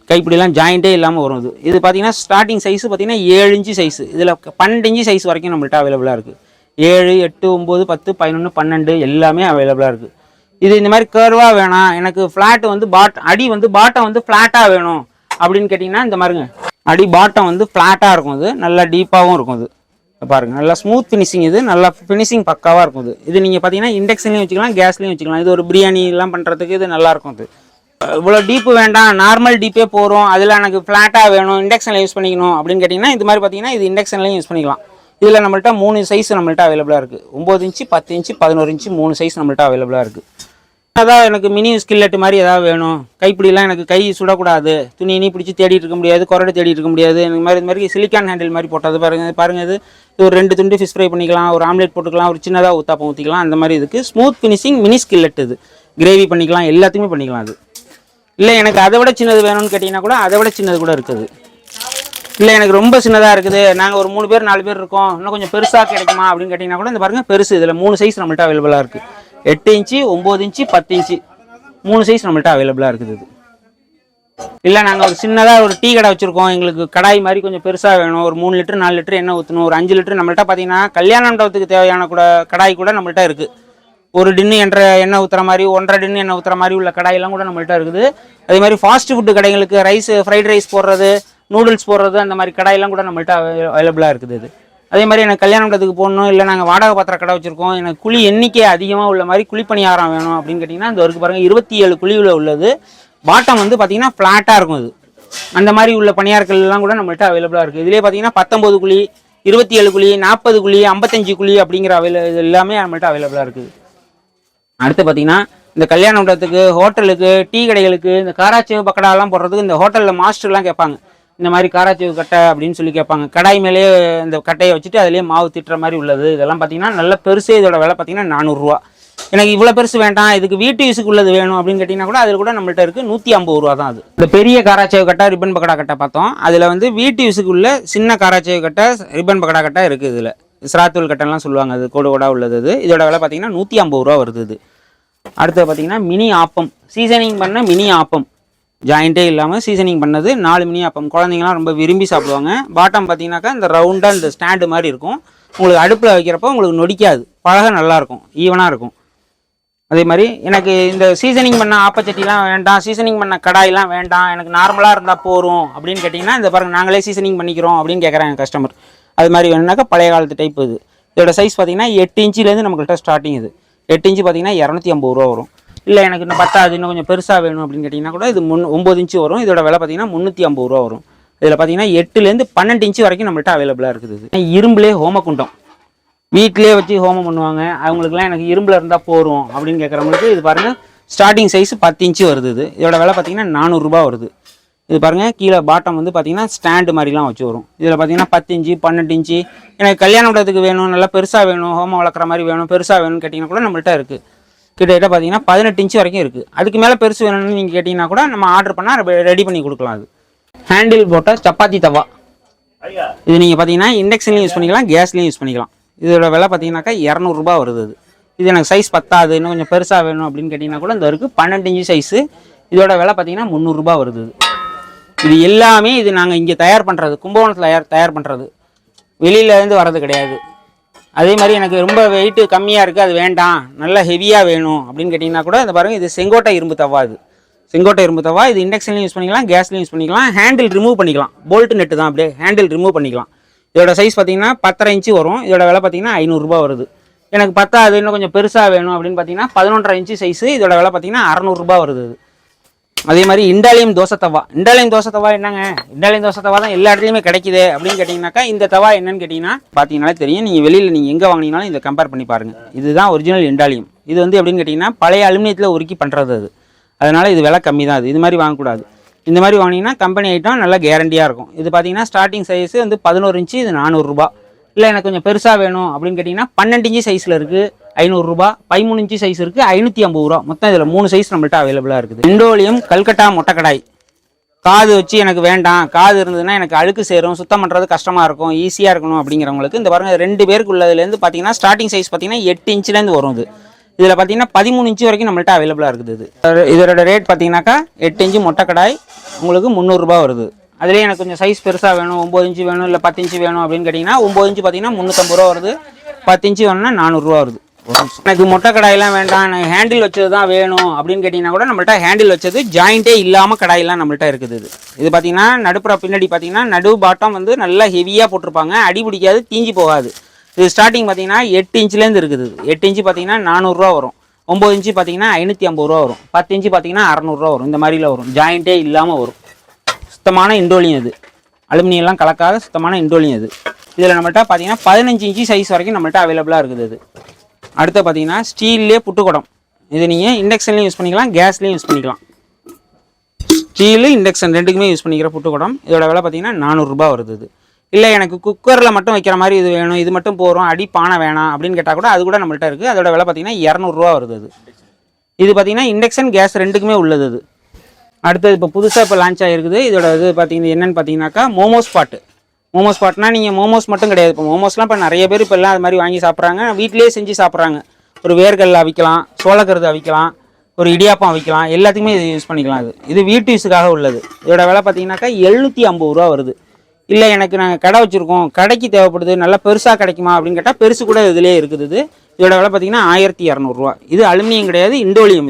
கைப்பிடிலாம் ஜாயிண்ட்டே இல்லாமல் வரும். இது பார்த்தீங்கன்னா ஸ்டார்டிங் சைஸு பார்த்தீங்கன்னா 7 இன்ச்சு சைஸு. இதில் 12 இன்ச்சு சைஸ் வரைக்கும் நம்மள்ட்ட அவைலபிளாக இருக்குது. 7, 8, 9, 10, 11, 12 எல்லாமே அவைலபிளாக இருக்குது. இது இந்த மாதிரி கர்வாக வேணாம், எனக்கு ஃப்ளாட் வந்து அடி வந்து பாட்டம் வந்து ஃப்ளாட்டாக வேணும் அப்படின்னு கேட்டிங்கன்னா இந்த மாதிரிங்க அடி பாட்டம் வந்து ஃப்ளாட்டாக இருக்கும். இது நல்லா டீப்பாகவும் இருக்கும். இது பாருங்கள் நல்லா ஸ்மூத் ஃபினிஷிங். இது நல்லா ஃபினிஷிங் பக்காவாக இருக்கும். இது நீங்கள் பார்த்தீங்கன்னா இண்டக்ஷன்லையும் வச்சுக்கலாம், கேஸ்லையும் வச்சுக்கலாம். இது ஒரு பிரியாணி எல்லாம் பண்ணுறதுக்கு இது நல்லாயிருக்கும். இது இவ்வளோ டீப்பு வேண்டாம், நார்மல் டீப்பே போகிறோம், அதில் எனக்கு ஃப்ளாட்டாக வேணும், இண்டக்ஷனில் யூஸ் பண்ணிக்கணும் அப்படின்னு கேட்டிங்கன்னா இது மாதிரி பார்த்தீங்கன்னா இது இண்டக்ஷன்லையும் யூஸ் பண்ணிக்கலாம். இதில் நம்மள்ட்ட 3 சைஸ் நம்மள்ட்ட அவைலபிளாக இருக்குது. 9 இன்ச்சு, 10 இன்ச்சு, 11 இன்ச்சு 3 சைஸ் நம்மள்ட்ட அவைலபிளாக இருக்குது. அதான் எனக்கு மினி ஸ்கில்லெட்டு மாதிரி ஏதாவது வேணும், கைப்பிடிலாம் எனக்கு கை சுடக்கூடாது, துணி பிடிச்சி தேடிட்டு இருக்க முடியாது, குரடை தேடிட்டு இருக்க முடியாது, எனக்கு இது மாதிரி சிலிக்கான் ஹேண்டில் மாதிரி போட்டது பாருங்கள். இது ஒரு 2 துண்டு ஃபிஷ் ஃப்ரை பண்ணிக்கலாம், ஒரு ஆம்லேட் போட்டுக்கலாம், ஒரு சின்னதாக ஊத்தாப்பம் ஊற்றிக்கலாம். அந்த மாதிரி இதுக்கு ஸ்மூத் ஃபினிஷிங் மினி ஸ்கில்லெட். இது கிரேவி பண்ணிக்கலாம், எல்லாத்துக்குமே பண்ணிக்கலாம். அது இல்லை எனக்கு அதை விட சின்னது வேணும்னு கேட்டிங்கன்னா கூட அதை விட சின்னது கூட இருக்குது. இல்லை எனக்கு ரொம்ப சின்னதாக இருக்குது, நாங்கள் ஒரு 3 பேர் 4 பேர் இருக்கோம், இன்னும் கொஞ்சம் பெருசாக கிடைக்குமா அப்படின்னு கேட்டிங்கன்னா கூட இந்த பாருங்கள் பெருசு. இதில் 3 சைஸ் நம்மள்ட்ட அவைலபிளாக இருக்குது. 8 இன்ச்சு, 9 இன்ச்சு, 10 இன்ச்சு 3 சைஸ் நம்மள்ட்ட அவைலபிளாக இருக்குது. இல்லை நாங்கள் ஒரு சின்னதாக ஒரு டீ கடை வச்சுருக்கோம், எங்களுக்கு கடாய் மாதிரி கொஞ்சம் பெருசாக வேணும், ஒரு 3 லிட்டர் 4 லிட்டர் எண்ணெய் ஊற்றணும், ஒரு 5 லிட்டர் நம்மள்ட்ட பார்த்தீங்கன்னா கல்யாண மண்டபத்துக்கு தேவையான கூட கடாய் கூட நம்மள்ட்ட இருக்குது. ஒரு டின்னு எண்ணெய் ஊற்றுற மாதிரி, 1.5 டின்னு எண்ணெய் ஊற்றுற மாதிரி உள்ள கடாயெல்லாம் கூட நம்மள்ட்ட இருக்குது. அதே மாதிரி ஃபாஸ்ட் ஃபுட்டு கடைகளுக்கு ஃப்ரைட் ரைஸ் போடுறது, நூடுல்ஸ் போடுறது, அந்த மாதிரி கடாயெல்லாம் கூட நம்மள்ட்ட அவைலபிளாக இருக்குது. இது அதே மாதிரி எனக்கு கல்யாண மண்டபத்துக்கு போடணும், இல்லை நாங்கள் வாடகை பாத்திர கடை வச்சுருக்கோம், எனக்கு குழி எண்ணிக்கை அதிகமாக உள்ள மாதிரி குழிப்பணியாரம் வேணும் அப்படின்னு கேட்டிங்கன்னா இந்த வரைக்கும் பாருங்கள் 27 குழியில் உள்ளது. பாட்டம் வந்து பார்த்தீங்கன்னா ஃப்ளாட்டாக இருக்கும். இது அந்த மாதிரி உள்ள பணியார்கள்லாம் கூட நம்மள்ட்ட அவைலபிளாக இருக்குது. இதிலே பார்த்தீங்கன்னா 19 குழி, 27 குழி, 40 குழி, 55 குழி அப்படிங்கிற இது எல்லாமே நம்மள்ட்ட அவைலபிளாக இருக்குது. அடுத்து பார்த்தீங்கன்னா இந்த கல்யாண மண்டபத்துக்கு, ஹோட்டலுக்கு, டீ கடைகளுக்கு, இந்த காராச்சேவு பக்கடாலாம் போடுறதுக்கு இந்த ஹோட்டலில் மாஸ்டர்லாம் கேட்பாங்க, இந்த மாதிரி காராச்சேவு கட்டை அப்படின்னு சொல்லி கேட்பாங்க. கடாய் மேலேயே இந்த கட்டையை வச்சுட்டு அதிலேயே மாவு திட்டுற மாதிரி உள்ளது. இதெல்லாம் பார்த்தீங்கன்னா நல்ல பெருசு. இதோட விலை பார்த்தீங்கன்னா 400 ரூபா. எனக்கு இவ்வளோ பெருசு வேண்டாம், இதுக்கு வீட்டு யூஸுக்கு உள்ளது வேணும் அப்படின்னு கேட்டிங்கன்னா கூட அதில் கூட நம்மள்ட்ட இருக்குது 150 ரூபா தான். அது இந்த பெரிய காராச்சேவு கட்டை, ரிப்பன் பக்கடா கட்டை பார்த்தோம். அதில் வந்து வீட்டு யூஸுக்கு உள்ள சின்ன காராச்சேவு கட்டை, ரிப்பன் பக்கடா கட்டை இருக்குது. இதில் சிராத்தூள் கட்டைலாம் சொல்லுவாங்க, அது கூட உள்ளது. இது இதோட விலை பார்த்தீங்கன்னா 150 ரூபா வருது. இது அடுத்து பார்த்தீங்கன்னா மினி ஆப்பம், சீசனிங் பண்ண மினி ஆப்பம், ஜாயிண்ட்டே இல்லாமல் சீசனிங் பண்ணது 4 மினி ஆப்பம். குழந்தைங்களாம் ரொம்ப விரும்பி சாப்பிடுவாங்க. பாட்டம் பார்த்தீங்கன்னாக்கா இந்த ரவுண்டாக இந்த ஸ்டாண்டு மாதிரி இருக்கும். உங்களுக்கு அடுப்பில் வைக்கிறப்போ உங்களுக்கு நொடிக்காது, பழக நல்லாயிருக்கும், ஈவனாக இருக்கும். அதே மாதிரி எனக்கு இந்த சீசனிங் பண்ண ஆப்பச்சட்டிலாம் வேண்டாம், சீசனிங் பண்ண கடாயெலாம் வேண்டாம், எனக்கு நார்மலாக இருந்தால் போகிறோம் அப்படின்னு கேட்டிங்கன்னா இந்த பாருங்கள் நாங்களே சீசனிங் பண்ணிக்கிறோம் அப்படின்னு கேட்குறாங்க கஸ்டமர். அது மாதிரி வேணும்னாக்கா பழைய காலத்து டைப். இது இதோட சைஸ் பார்த்தீங்கன்னா 8 இன்ச்சிலேருந்து நம்மள்கிட்ட ஸ்டார்டிங். இது 8 இன்ச்சு பார்த்தீங்கன்னா 250 ரூபா வரும். இல்லை எனக்கு இன்னும் 10 இன்னும் கொஞ்சம் பெருசாக வேணும் அப்படின்னு கேட்டிங்கன்னா கூட இது 9 இன்ச்சு வரும். இதோட விலை பார்த்தீங்கன்னா 350 ரூபா வரும். இதில் பார்த்தீங்கன்னா 8லேருந்து 12 இன்ச்சு வரைக்கும் நம்மள்ட்ட அவைலபிளாக இருக்குது. இரும்புலேயே ஹோமகுண்டம் வீட்டிலே வச்சு ஹோமம் பண்ணுவாங்க, அவங்களுக்குலாம் எனக்கு இரும்பில் இருந்தால் போகிறோம் அப்படின்னு கேட்குறவங்களுக்கு இது பாருங்கள் ஸ்டார்டிங் சைஸ் 10 இன்ச்சு வருது. இதோட விலை பார்த்தீங்கன்னா 400 ரூபா வருது. இது பாருங்கள் கீழே பாட்டம் வந்து பார்த்தீங்கன்னா ஸ்டாண்டு மாதிரிலாம் வச்சு வரும். இதில் பார்த்தீங்கன்னா 10 இன்ச்சு 12 இன்ச்சு எனக்கு கல்யாண மண்டபத்துக்கு வேணும், நல்லா பெருசாக வேணும், ஹோமம் வளர்க்குற மாதிரி வேணும், பெருசாக வேணும்னு கேட்டிங்கன்னா கூட நம்மள்ட்ட இருக்குது. கிட்டத்தட்ட பார்த்தீங்கன்னா 18 இன்ச்சு வரைக்கும் இருக்குது. அதுக்கு மேலே பெருசு வேணும்னு நீங்கள் கேட்டிங்கன்னா கூட நம்ம ஆர்டர் பண்ணால் ரெடி பண்ணி கொடுக்கலாம். அது ஹேண்டில் போட்ட சப்பாத்தி தவா. இது நீங்கள் பார்த்தீங்கன்னா இண்டக்ஷன்லையும் யூஸ் பண்ணிக்கலாம், கேஸ்லையும் யூஸ் பண்ணிக்கலாம். இதோட விலை பார்த்தீங்கன்னாக்கா 200 ரூபா வருது. இது எனக்கு சைஸ் 10 இன்னும் கொஞ்சம் பெருசாக வேணும் அப்படின்னு கேட்டிங்கன்னா கூட இந்த இருக்குது 12 இன்ச்சு சைஸு. இதோட விலை பார்த்தீங்கன்னா 300 ரூபா வருது. இது எல்லாமே இது நாங்கள் இங்கே தயார் பண்ணுறது, கும்பகோணத்தில் தயார் பண்ணுறது, வெளியிலேருந்து வர்றது கிடையாது. அதே மாதிரி எனக்கு ரொம்ப வெயிட்டு கம்மியாக இருக்குது, அது வேண்டாம், நல்லா ஹெவியாக வேணும் அப்படின்னு கேட்டிங்கன்னா கூட இந்த பாருங்கள் இது செங்கோட்டை இரும்பு தவா. இது செங்கோட்டை இரும்பு தவா. இது இண்டக்ஷன்லையும் யூஸ் பண்ணிக்கலாம், கேஸ்லையும் யூஸ் பண்ணிக்கலாம், ஹேண்டில் ரிமூவ் பண்ணிக்கலாம், போல்ட்டு நெட்டு தான், அப்படியே ஹேண்டில் ரிமூவ் பண்ணிக்கலாம். இதோட சைஸ் பார்த்தீங்கன்னா 10.5 இன்ச்சு வரும். இதோட விலை பார்த்தீங்கன்னா 500 ரூபா வருது. எனக்கு 10 இன்னும் கொஞ்சம் பெருசாக வேணும் அப்படின்னு பார்த்தீங்கன்னா 11.5 இன்ச்சு சைஸு. இதோட விலை பார்த்தீங்கன்னா 600 ரூபா வருது. அதே மாதிரி இண்டாலியம் தோசை தவா. இண்டாலியம் தோசை தவா என்னங்க, இண்டாலியம் தோசை தவா தான் எல்லா இடத்துலையுமே கிடைக்குது அப்படின்னு கேட்டிங்கனாக்கா இந்த தவா என்னன்னு கேட்டிங்கன்னா பார்த்தீங்கன்னாலே தெரியும். நீங்கள் வெளியில் நீங்கள் எங்கே வாங்கினாலும் இதை கம்பேர் பண்ணி பாருங்கள். இதுதான் ஒரிஜினல் இண்டாலியம். இது வந்து எப்படின்னு கேட்டிங்கன்னா பழைய அலுமினியத்தில் உருக்கி பண்ணுறது. அது அதனால் இது விலை கம்மி தான். இது மாதிரி வாங்கக்கூடாது. இந்த மாதிரி வாங்கினீங்கன்னா கம்பெனி ஐட்டம் நல்லா கேரண்டியாக இருக்கும். இது பார்த்தீங்கன்னா ஸ்டார்டிங் சைஸ் வந்து 11 இன்ச்சு. இது 400 ரூபா. இல்லை எனக்கு கொஞ்சம் பெருசாக வேணும் அப்படின்னு கேட்டிங்கன்னா 12 இன்ச்சு சைஸில் இருக்குது 500 ரூபா, 13 இன்ச்சு சைஸ் இருக்குது 550 ரூபா. மொத்தம் இதில் 3 சைஸ் நம்மள்ட்ட அவைலபிளாக இருக்குது. இண்டோலியம் கல்கட்டா மொட்டை கடாய். காது வச்சு எனக்கு வேண்டாம், காது இருந்ததுன்னா எனக்கு அழுக்கு சேரும், சுத்தம் பண்ணுறது கஷ்டமாக இருக்கும், ஈஸியாக இருக்கணும் அப்படிங்கிறவங்களுக்கு இந்த பாருங்கள் 2 பேருக்கு உள்ளதுலேருந்து பார்த்தீங்கன்னா ஸ்டார்டிங் சைஸ் பார்த்தீங்கன்னா 8 இன்ச்சுலேருந்து வரும். இது இதில் பார்த்தீங்கன்னா 13 இன்ச்சு வரைக்கும் நம்மள்ட்ட அவைலபிளாக இருக்குது. இதோட ரேட் பார்த்தீங்கன்னாக்கா 8 இன்ச்சு மொட்டை கடாய் உங்களுக்கு 300 ரூபா வருது. அதுலேயே எனக்கு கொஞ்சம் சைஸ் பெருசாக வேணும், 9 இன்ச்சு வேணும், இல்லை 10 இன்ச்சு வேணும் அப்படின்னு கேட்டிங்கன்னா 9 இன்ச்சு பார்த்தீங்கன்னா 350 ரூபா வருது. 10 இன்ச்சு வேணும்னா 400 ரூபா வருது. எனக்கு மொட்டை கடாயெல்லாம் வேண்டாம், எனக்கு ஹேண்டில் வச்சது தான் வேணும் அப்படின்னு கேட்டிங்கன்னா கூட நம்மள்ட்ட ஹேண்டில் வச்சது ஜாயிண்ட்டே இல்லாமல் கடாயெல்லாம் நம்மள்ட்ட இருக்குது. இது பார்த்தீங்கன்னா நடுப்புற பின்னாடி பார்த்தீங்கன்னா நடு பாட்டம் வந்து நல்லா ஹெவியாக போட்டிருப்பாங்க, அடி பிடிக்காது, தீஞ்சி போகாது. இது ஸ்டார்டிங் பார்த்தீங்கன்னா 8 இன்ச்சுலேருந்து இருக்குது. 8 இன்ச்சு பார்த்தீங்கன்னா 400 ரூபா வரும். 9 இன்ச்சு பார்த்தீங்கன்னா 550 ரூபா வரும். 10 இன்ச்சு பார்த்தீங்கன்னா 600 ரூபா வரும். இந்த மாதிரில வரும், ஜாயிண்ட்டே இல்லாமல் வரும். சுத்தமான இண்டோலியம். இது அலுமினியெல்லாம் கலக்காத சுத்தமான இண்டோலியம். இது இதில் நம்மள்ட்ட பார்த்தீங்கன்னா 15 இன்ச்சு சைஸ் வரைக்கும் நம்மள்ட்ட அவைலபிளாக இருக்குது. இது அடுத்து பார்த்தீங்கன்னா ஸ்டீல்லே புட்டுக்குடம். இது நீங்கள் இண்டக்ஷன்லையும் யூஸ் பண்ணிக்கலாம், கேஸ்லேயும் யூஸ் பண்ணிக்கலாம். ஸ்டீலு இண்டக்ஷன் ரெண்டுக்குமே யூஸ் பண்ணிக்கிற புட்டுக்குடம். இதோட விலை பார்த்தீங்கன்னா 400 ரூபா வருது. இது இல்லை எனக்கு குக்கரில் மட்டும் வைக்கிற மாதிரி இது வேணும், இது மட்டும் போகிறோம், அடி பானை வேணாம் அப்படின்னு கேட்டால் கூட அது கூட நம்மள்ட்ட இருக்குது. அதோட விலை பார்த்தீங்கன்னா 200 ரூபா வருது. இது பார்த்தீங்கன்னா இண்டக்ஷன் கேஸ் ரெண்டுக்குமே உள்ளது. இது அடுத்தது இப்போ புதுசாக இப்போ லான்ச் ஆகிருக்குது. இதோட இது பார்த்தீங்கன்னா என்னென்னு பார்த்தீங்கன்னாக்கா மோமோஸ் பாட்டு. மோமோஸ் பாட்னா நீங்கள் மோமோஸ் மட்டும் கிடையாது, இப்போ மோமோஸ்லாம் இப்போ நிறைய பேர் இப்போ எல்லாம் அது மாதிரி வாங்கி சாப்பிட்றாங்க, வீட்டிலேயே செஞ்சு சாப்பிட்றாங்க. ஒரு வேர்கல்ல அவிக்கலாம், சோளக்கருது அவிக்கலாம், ஒரு இடியாப்பம் வைக்கலாம், எல்லாத்துக்குமே இது யூஸ் பண்ணிக்கலாம். இது வீட்டு யூஸுக்காக உள்ளது. இதோட விலை பார்த்தீங்கன்னாக்கா 750 ரூபா வருது. இல்லை எனக்கு நாங்கள் கடை வச்சுருக்கோம், கடைக்கு தேவைப்படுது, நல்லா பெருசாக கிடைக்குமா அப்படின்னு கேட்டால் பெருசு கூட இதிலே இருக்குது. இதோட விலை பார்த்தீங்கன்னா 1200 ரூபா. இது அலுமினியம் கிடையாது, இண்டோலியம்.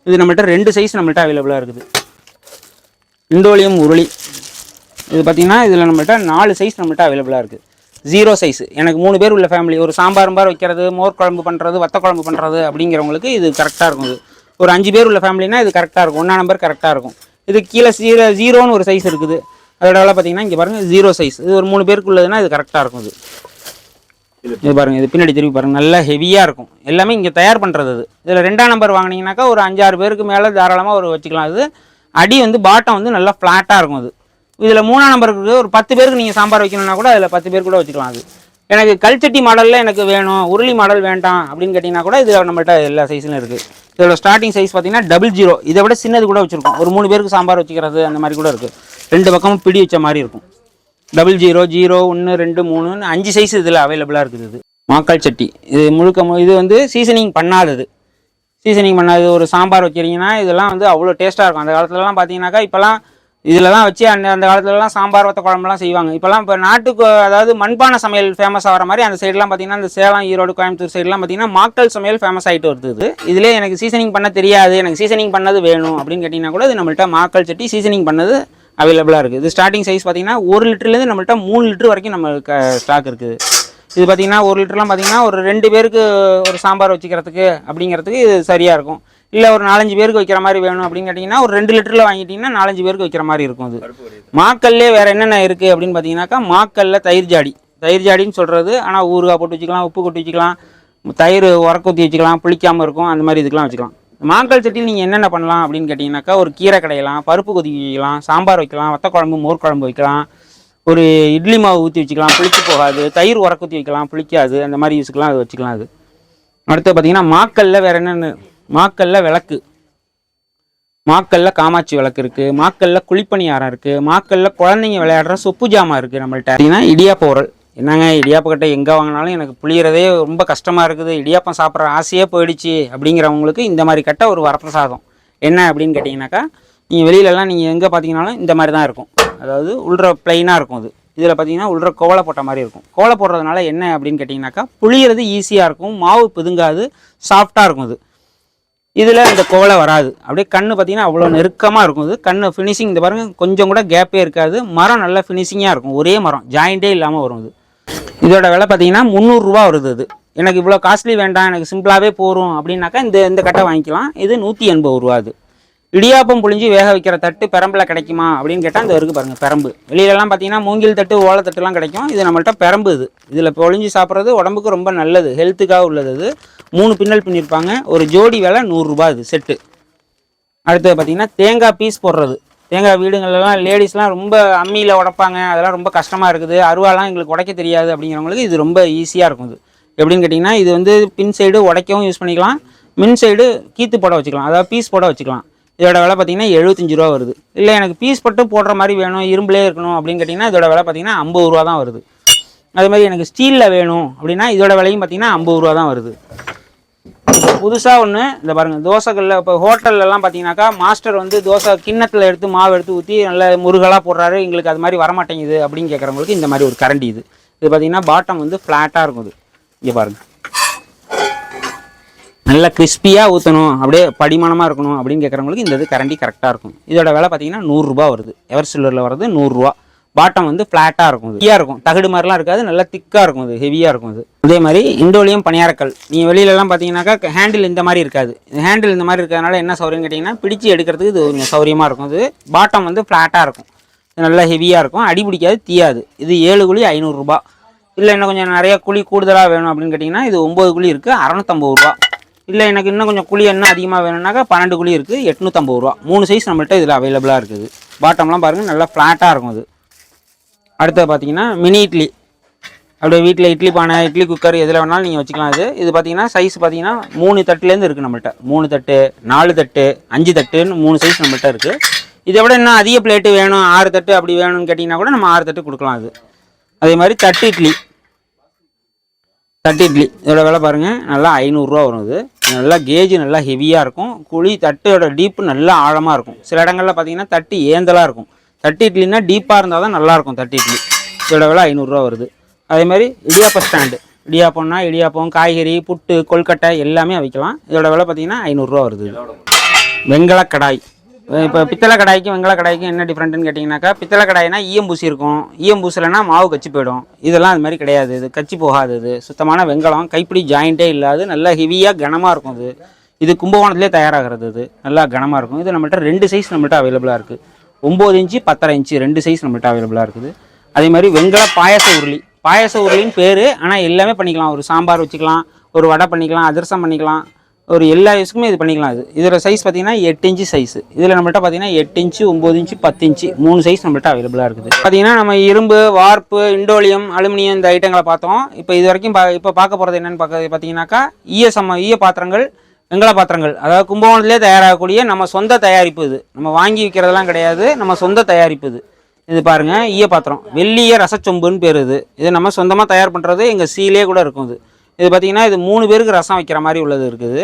இது நம்மள்கிட்ட 2 சைஸ் நம்மள்கிட்ட அவைலபிளாக இருக்குது. இண்டோலியம் உருளி இது பார்த்தீங்கன்னா இதில் நம்மள்கிட்ட 4 சைஸ் நம்மள்கிட்ட அவைலபிளாக இருக்குது. 0 சைஸ். எனக்கு 3 பேர் உள்ள ஃபேமிலி, ஒரு சாம்பார் வைக்கிறது, மோர் குழம்பு பண்ணுறது, வத்த குழம்பு பண்ணுறது அப்படிங்கிறவங்களுக்கு இது கரெக்டாக இருக்கும். இது ஒரு 5 பேர் உள்ள ஃபேமிலினா இது கரெக்டாக இருக்கும். 1 நம்பர் கரெக்டாக இருக்கும். இது கீழே 0ன்னு ஒரு சைஸ் இருக்குது. அதோட வேலை பார்த்தீங்கன்னா இங்கே பாருங்கள் 0 சைஸ். இது ஒரு 3 பேருக்கு உள்ளதுன்னா இது கரெக்டாக இருக்கும். இது பாருங்கள், இது பின்னாடி திரும்பி பாருங்கள், நல்லா ஹெவியாக இருக்கும். எல்லாமே இங்கே தயார் பண்ணுறது. இதில் 2ஆம் நம்பர் வாங்கினீங்கன்னாக்கா ஒரு 5-6 பேருக்கு மேலே தாராளமாக ஒரு வச்சுக்கலாம். இது அடி பாட்டம் நல்லா ஃப்ளாட்டாக இருக்கும். இதில் 3ஆம் நம்பருக்கு ஒரு 10 பேருக்கு நீங்கள் சாம்பார் வைக்கணும்னா கூட அதில் 10 பேர் கூட வச்சுக்கலாம். எனக்கு கல்ச்சட்டி மாடலில் எனக்கு வேணும், உருளி மாடல் வேண்டாம் அப்படின்னு கேட்டிங்கன்னா கூட இதில் நம்மள்கிட்ட எல்லா சைஸ்லையும் இருக்குது. இதோட ஸ்டார்டிங் சைஸ் பார்த்தீங்கன்னா 00. இதை விட சின்னது கூட வச்சுருக்கோம். ஒரு 3 பேருக்கு சாம்பார் வச்சுக்கிறது அந்த மாதிரி கூட இருக்குது. 2 பக்கமும் பிடி வச்ச மாதிரி இருக்கும். 00, 0, 1, 2, 3 5 சைஸ் இதில் அவைலபிளாக இருக்குது. மாக்கால் சட்டி இது இது சீசனிங் பண்ணாதது. ஒரு சாம்பார் வைக்கிறீங்கன்னா இதெல்லாம் அவ்வளோ டேஸ்ட்டாக இருக்கும். அந்த காலத்துலலாம் பார்த்தீங்கன்னாக்கா இப்போலாம் இதில் தான் வச்சு அந்த காலத்துலலாம் சாம்பார் வத்த குழம்புலாம் செய்வாங்க. இப்போ நாட்டுக்கு அதாவது மண்பானை சமையல் ஃபேமஸ் ஆகிற மாதிரி அந்த சைடெலாம் பார்த்தீங்கன்னா இந்த சேலம், ஈரோடு, கோயம்புத்தூர் சைடெலாம் பார்த்தீங்கன்னா மாக்கல் சமையல் ஃபேமஸ் ஆகிட்டு வருது. இதிலே எனக்கு சீசனிங் பண்ண தெரியாது, எனக்கு சீசனிங் பண்ணது வேணும் அப்படின்னு கேட்டிங்கன்னா கூட இது நம்மள்கிட்ட மாக்கல் சட்டி சீசனிங் பண்ணது அவைலபிளாக இருக்குது. இது ஸ்டார்டிங் சைஸ் பார்த்தீங்கன்னா 1 லிட்டர்லேருந்து நம்மள்கிட்ட 3 லிட்டர் வரைக்கும் நம்மளுக்கு ஸ்டாக் இருக்குது. இது பார்த்தீங்கன்னா 1 லிட்டர்லாம் பார்த்தீங்கன்னா ஒரு 2 பேருக்கு ஒரு சாம்பார் வச்சுக்கிறதுக்கு அப்படிங்கிறதுக்கு இது சரியாக இருக்கும். இல்லை ஒரு 4-5 பேருக்கு வைக்கிற மாதிரி வேணும் அப்படின்னு கேட்டிங்கன்னா ஒரு 2 லிட்டரில் வாங்கிட்டிங்கன்னா 4-5 பேருக்கு வைக்கிற மாதிரி இருக்கும். அது மாக்கல்லே வேறு என்னென்ன இருக்குது அப்படின்னு பார்த்தீங்கன்னாக்கா மாக்கல்ல தயிர் ஜாடின்னு சொல்கிறது. ஆனால் ஊறுகாய் போட்டு வச்சுக்கலாம், உப்பு கொட்டி வச்சுக்கலாம், தயிர் உரக்க ஊற்றி வச்சுக்கலாம், புளிக்காமல் இருக்கும், அந்த மாதிரி இதுக்கெலாம் வச்சுக்கலாம். மாக்கல் சட்டியில் நீங்கள் என்னென்ன பண்ணலாம் அப்படின்னு கேட்டிங்கனாக்கா ஒரு கீரை கடையலாம், பருப்பு கொதிக்க வைக்கலாம், சாம்பார் வைக்கலாம், வத்த குழம்பு, மோர் குழம்பு வைக்கலாம், ஒரு இட்லி மாவு ஊற்றி வச்சுக்கலாம், புளிச்சு போகாது, தயிர் உரக்க ஊற்றி வைக்கலாம், புளிக்காது, அந்த மாதிரி யூஸுக்கெலாம் அது வச்சுக்கலாம். அது அடுத்து பார்த்தீங்கன்னா மாக்கல்ல வேறு என்னென்ன, மாக்கல்ல விளக்கு, மாக்கல்ல காமாட்சி விளக்கு இருக்குது, மாக்கல்ல குழிப்பணியாரம் இருக்குது, மாக்கல்ல குழந்தைங்க விளையாடுற சொப்பு ஜாமான் இருக்குது. நம்மள்கிட்ட பார்த்தீங்கன்னா இடியாப்ப உரல். என்னங்க இடியாப்பக்கட்டை எங்கே வாங்கினாலும் எனக்கு புளியறதே ரொம்ப கஷ்டமாக இருக்குது, இடியாப்பம் சாப்பிட்ற ஆசையே போயிடுச்சு அப்படிங்கிறவங்களுக்கு இந்த மாதிரி கட்டை ஒரு வரப்பிரசாதம். என்ன அப்படின்னு கேட்டிங்கனாக்கா நீங்கள் வெளியிலலாம் நீங்கள் எங்கே பார்த்தீங்கன்னாலும் இந்த மாதிரி தான் இருக்கும். அதாவது உள்ள பிளைனாக இருக்கும். அது இதில் பார்த்தீங்கன்னா உள்ள கோவலை போட்ட மாதிரி இருக்கும். கோவலை போடுறதுனால என்ன அப்படின்னு கேட்டிங்கனாக்கா புளியறது ஈஸியாக இருக்கும், மாவு பிதுங்காது, சாஃப்டாக இருக்கும். அது இதில் இந்த கோவலை வராது. அப்படியே கண் பார்த்தீங்கன்னா அவ்வளோ நெருக்கமாக இருக்கும். இது கண் ஃபினிஷிங் இந்த பாருங்கள், கொஞ்சம் கூட கேப்பே இருக்காது. மரம் நல்லா ஃபினிஷிங்காக இருக்கும், ஒரே மரம், ஜாயிண்டே இல்லாமல் வரும். இதோட விலை பார்த்தீங்கன்னா 300 ரூபா வருது. அது எனக்கு இவ்வளோ காஸ்ட்லி வேண்டாம், எனக்கு சிம்பிளாகவே போகும் அப்படின்னாக்கா இந்த கட்டை வாங்கிக்கலாம். இது 180 ரூபா. அது இடியாப்பம் புழிஞ்சு வேக வைக்கிற தட்டு பெரம்பில் கிடைக்குமா அப்படின்னு கேட்டால் இந்த வரைக்கும் பாருங்கள் பெரம்பு. வெளியிலலாம் பார்த்தீங்கன்னா மூங்கில் தட்டு, ஓலை தட்டுலாம் கிடைக்கும். இது நம்மள்கிட்ட பெரம்பு. இதில் பொழிஞ்சு சாப்பிட்றது உடம்புக்கு ரொம்ப நல்லது, ஹெல்த்துக்காக உள்ளது. இது 3 பின்னல் பின்னிருப்பாங்க. ஒரு ஜோடி விலை 100 ரூபா. இது செட்டு. அடுத்தது பார்த்தீங்கன்னா தேங்காய் பீஸ் போடுறது. தேங்காய் வீடுங்கள்லாம் லேடிஸ்லாம் ரொம்ப அம்மியில் உடைப்பாங்க, அதெல்லாம் ரொம்ப கஷ்டமாக இருக்குது, அருவாலாம் எங்களுக்கு உடைக்க தெரியாது அப்படிங்கிறவங்களுக்கு இது ரொம்ப ஈஸியாக இருக்கும். இது எப்படின்னு கேட்டிங்கன்னா இது பின் சைடு உடைக்கவும் யூஸ் பண்ணிக்கலாம், மின் சைடு கீத்து போட வச்சுக்கலாம், அதாவது பீஸ் போட வச்சுக்கலாம். இதோட விலை பார்த்தீங்கன்னா 75 ரூபா வருது. இல்லை எனக்கு பீஸ் பட்டு போடுற மாதிரி வேணும், இரும்புலே இருக்கணும் அப்படின்னு கேட்டிங்கன்னா இதோட விலை பார்த்தீங்கன்னா 50 ரூபா தான் வருது. அதே மாதிரி எனக்கு ஸ்டீலில் வேணும் அப்படின்னா இதோட விலையும் பார்த்தீங்கன்னா 50 ரூபா தான் வருது. புதுசாக ஒன்று இந்த பாருங்கள், தோசைகளில் இப்போ ஹோட்டல்லலாம் பார்த்தீங்கன்னாக்கா மாஸ்டர் தோசை கிண்ணத்தில் எடுத்து மாவு எடுத்து ஊற்றி நல்ல முருகலாக போடுறாரு, எங்களுக்கு அது மாதிரி வரமாட்டேங்குது அப்படின்னு கேட்குறவங்களுக்கு இந்த மாதிரி ஒரு கரண்டி. இது பார்த்தீங்கன்னா பாட்டம் ஃப்ளாட்டாக இருக்கும். இது இங்கே பாருங்கள், நல்லா கிறிஸ்பியாக ஊற்றணும், அப்படியே படிமானமாக இருக்கணும் அப்படின்னு கேட்குறவங்களுக்கு இந்த கரண்டி கரெக்டாக இருக்கும். இதோட விலை பார்த்தீங்கன்னா 100 ரூபா வருது. எவர் சில்வரில் வர்றது 100 ரூபா. பாட்டம் ஃப்ளாட்டாக இருக்கும், ஹெவியாக இருக்கும், தகடு மாதிரிலாம் இருக்காது, நல்லா திக்காக இருக்கும், அது ஹெவியாக இருக்கும். அது அதே மாதிரி இண்டோலியம் பணியாரக்கல். நீங்கள் வெளியிலலாம் பார்த்தீங்கன்னாக்கா ஹேண்டில் இந்த மாதிரி இருக்காது. ஹேண்டில் இந்த மாதிரி இருக்கிறதுனால என்ன சௌரியம் கேட்டிங்கன்னா பிடிச்சி எடுக்கிறதுக்கு இது கொஞ்சம் சௌரியமாக இருக்கும். இது பாட்டம் ஃப்ளாட்டாக இருக்கும், நல்லா ஹெவியாக இருக்கும், அடி பிடிக்காது, தீயாது. இது 7 குழி 500 ரூபா. இல்லை இன்னும் கொஞ்சம் நிறைய குழி கூடுதலாக வேணும் அப்படின்னு கேட்டிங்கன்னா இது 9 குழி இருக்குது, 650 ரூபா. இல்லை எனக்கு இன்னும் கொஞ்சம் குழி என்ன அதிகமாக வேணும்னாக்கா 12 குழி இருக்குது, 850 ரூபா. 3 சைஸ் நம்மள்கிட்ட இதில் அவைலபிளாக இருக்குது. பாட்டம்லாம் பாருங்கள், நல்லா ஃப்ளாட்டாக இருக்கும். அது அடுத்தது பார்த்தீங்கன்னா மினி இட்லி. அப்படியே வீட்டில் இட்லி பானை, இட்லி குக்கர் எதில் வேணாலும் நீங்கள் வச்சுக்கலாம். இது பார்த்தீங்கன்னா சைஸ் பார்த்தீங்கன்னா 3 தட்டுலேருந்து இருக்குது நம்மள்கிட்ட. 3 தட்டு, 4 தட்டு, 5 தட்டுன்னு 3 சைஸ் நம்மள்கிட்ட இருக்குது. இதை விட இன்னும் அதிக பிளேட்டு வேணும், 6 தட்டு அப்படி வேணும்னு கேட்டிங்கன்னா கூட நம்ம 6 தட்டு கொடுக்கலாம். அது அதே மாதிரி தட்டு இட்லி இதோட விலை பாருங்கள், நல்லா 500 ரூபா வரும். இது நல்லா கேஜ் நல்லா ஹெவியாக இருக்கும். குழி தட்டோட டீப்பு நல்லா ஆழமாக இருக்கும். சில இடங்களில் பார்த்தீங்கன்னா தட்டு ஏந்தலாக இருக்கும். தட்டு இட்லின்னா டீப்பாக இருந்தால் தான் நல்லாயிருக்கும் தட்டு இட்லி. இதோட விலை 500 ரூபா வருது. அதே மாதிரி இடியாப்ப ஸ்டாண்டு, இடியாப்பம்னா இடியாப்பம், காய்கறி, புட்டு, கொல்கட்டை எல்லாமே வைக்கலாம். இதோட விலை பார்த்தீங்கன்னா 500 ரூபா வருது. வெங்கல கடாய், இப்போ பித்தளை கடாய்க்கும் வெங்கல கடாய்க்கும் என்ன டிஃப்ரெண்ட்டுன்னு கேட்டிங்கனாக்கா, பித்தளை கடாய்னா ஈயம் பூசி இருக்கும், ஈயம் பூசலைன்னா மாவு கச்சி போயிடும். இதெல்லாம் அது மாதிரி கிடையாது, இது கச்சி போகாது. இது சுத்தமான வெங்கலம், கைப்பிடி ஜாயிண்ட்டே இல்லாது நல்லா ஹெவியாக கனமாக இருக்கும். இது கும்பகோணத்துலேயே தயாராகிறது. இது நல்லா கனமாக இருக்கும். இது நம்மள்ட்ட 2 சைஸ் நம்மள்ட்ட அவைலபிளாக இருக்குது. 9 இன்ச்சு 10.5 இன்ச்சு 2 சைஸ் நம்மள்ட்ட அவைலபிளாக இருக்குது. அதே மாதிரி வெங்கல பாயச உருளி, பாயச உருளின்னு பேர், ஆனால் எல்லாமே பண்ணிக்கலாம். ஒரு சாம்பார் வச்சுக்கலாம், ஒரு வடை பண்ணிக்கலாம், அதிரசம் பண்ணிக்கலாம், ஒரு எல்லா யூஸுக்குமே இது பண்ணிக்கலாம். இதோட சைஸ் பார்த்தீங்கன்னா 8 இன்ச்சு சைஸ். இதில் நம்மள்ட்ட பார்த்தீங்கன்னா 8 இன்ச்சு, 9 இன்ச்சு, 10 இன்ச்சு 3 சைஸ் நம்மள்ட்ட அவைலபிளாக இருக்குது. பார்த்தீங்கன்னா நம்ம இரும்பு, வார்ப்பு, இண்டோலியம், அலுமினியம் இந்த ஐட்டங்களை பார்த்தோம். இப்போ இது வரைக்கும் இப்போ பார்க்க போகிறது என்னென்னு பார்த்தீங்கன்னாக்கா, ஈய பாத்திரங்கள், வெங்கல பாத்திரங்கள், அதாவது கும்பகோணத்திலே தயாராகக்கூடிய நம்ம சொந்த தயாரிப்பு. இது நம்ம வாங்கி விற்கிறதெல்லாம் கிடையாது, நம்ம சொந்த தயாரிப்பு. இது பாருங்கள், ஈய பாத்திரம், வெள்ளிய ரசச்சொம்புன்னு பேர். இது நம்ம சொந்தமாக தயார் பண்ணுறது. எங்கள் சீலே கூட இருக்கும். இது பார்த்தீங்கன்னா இது 3 பேருக்கு ரசம் வைக்கிற மாதிரி உள்ளது இருக்குது.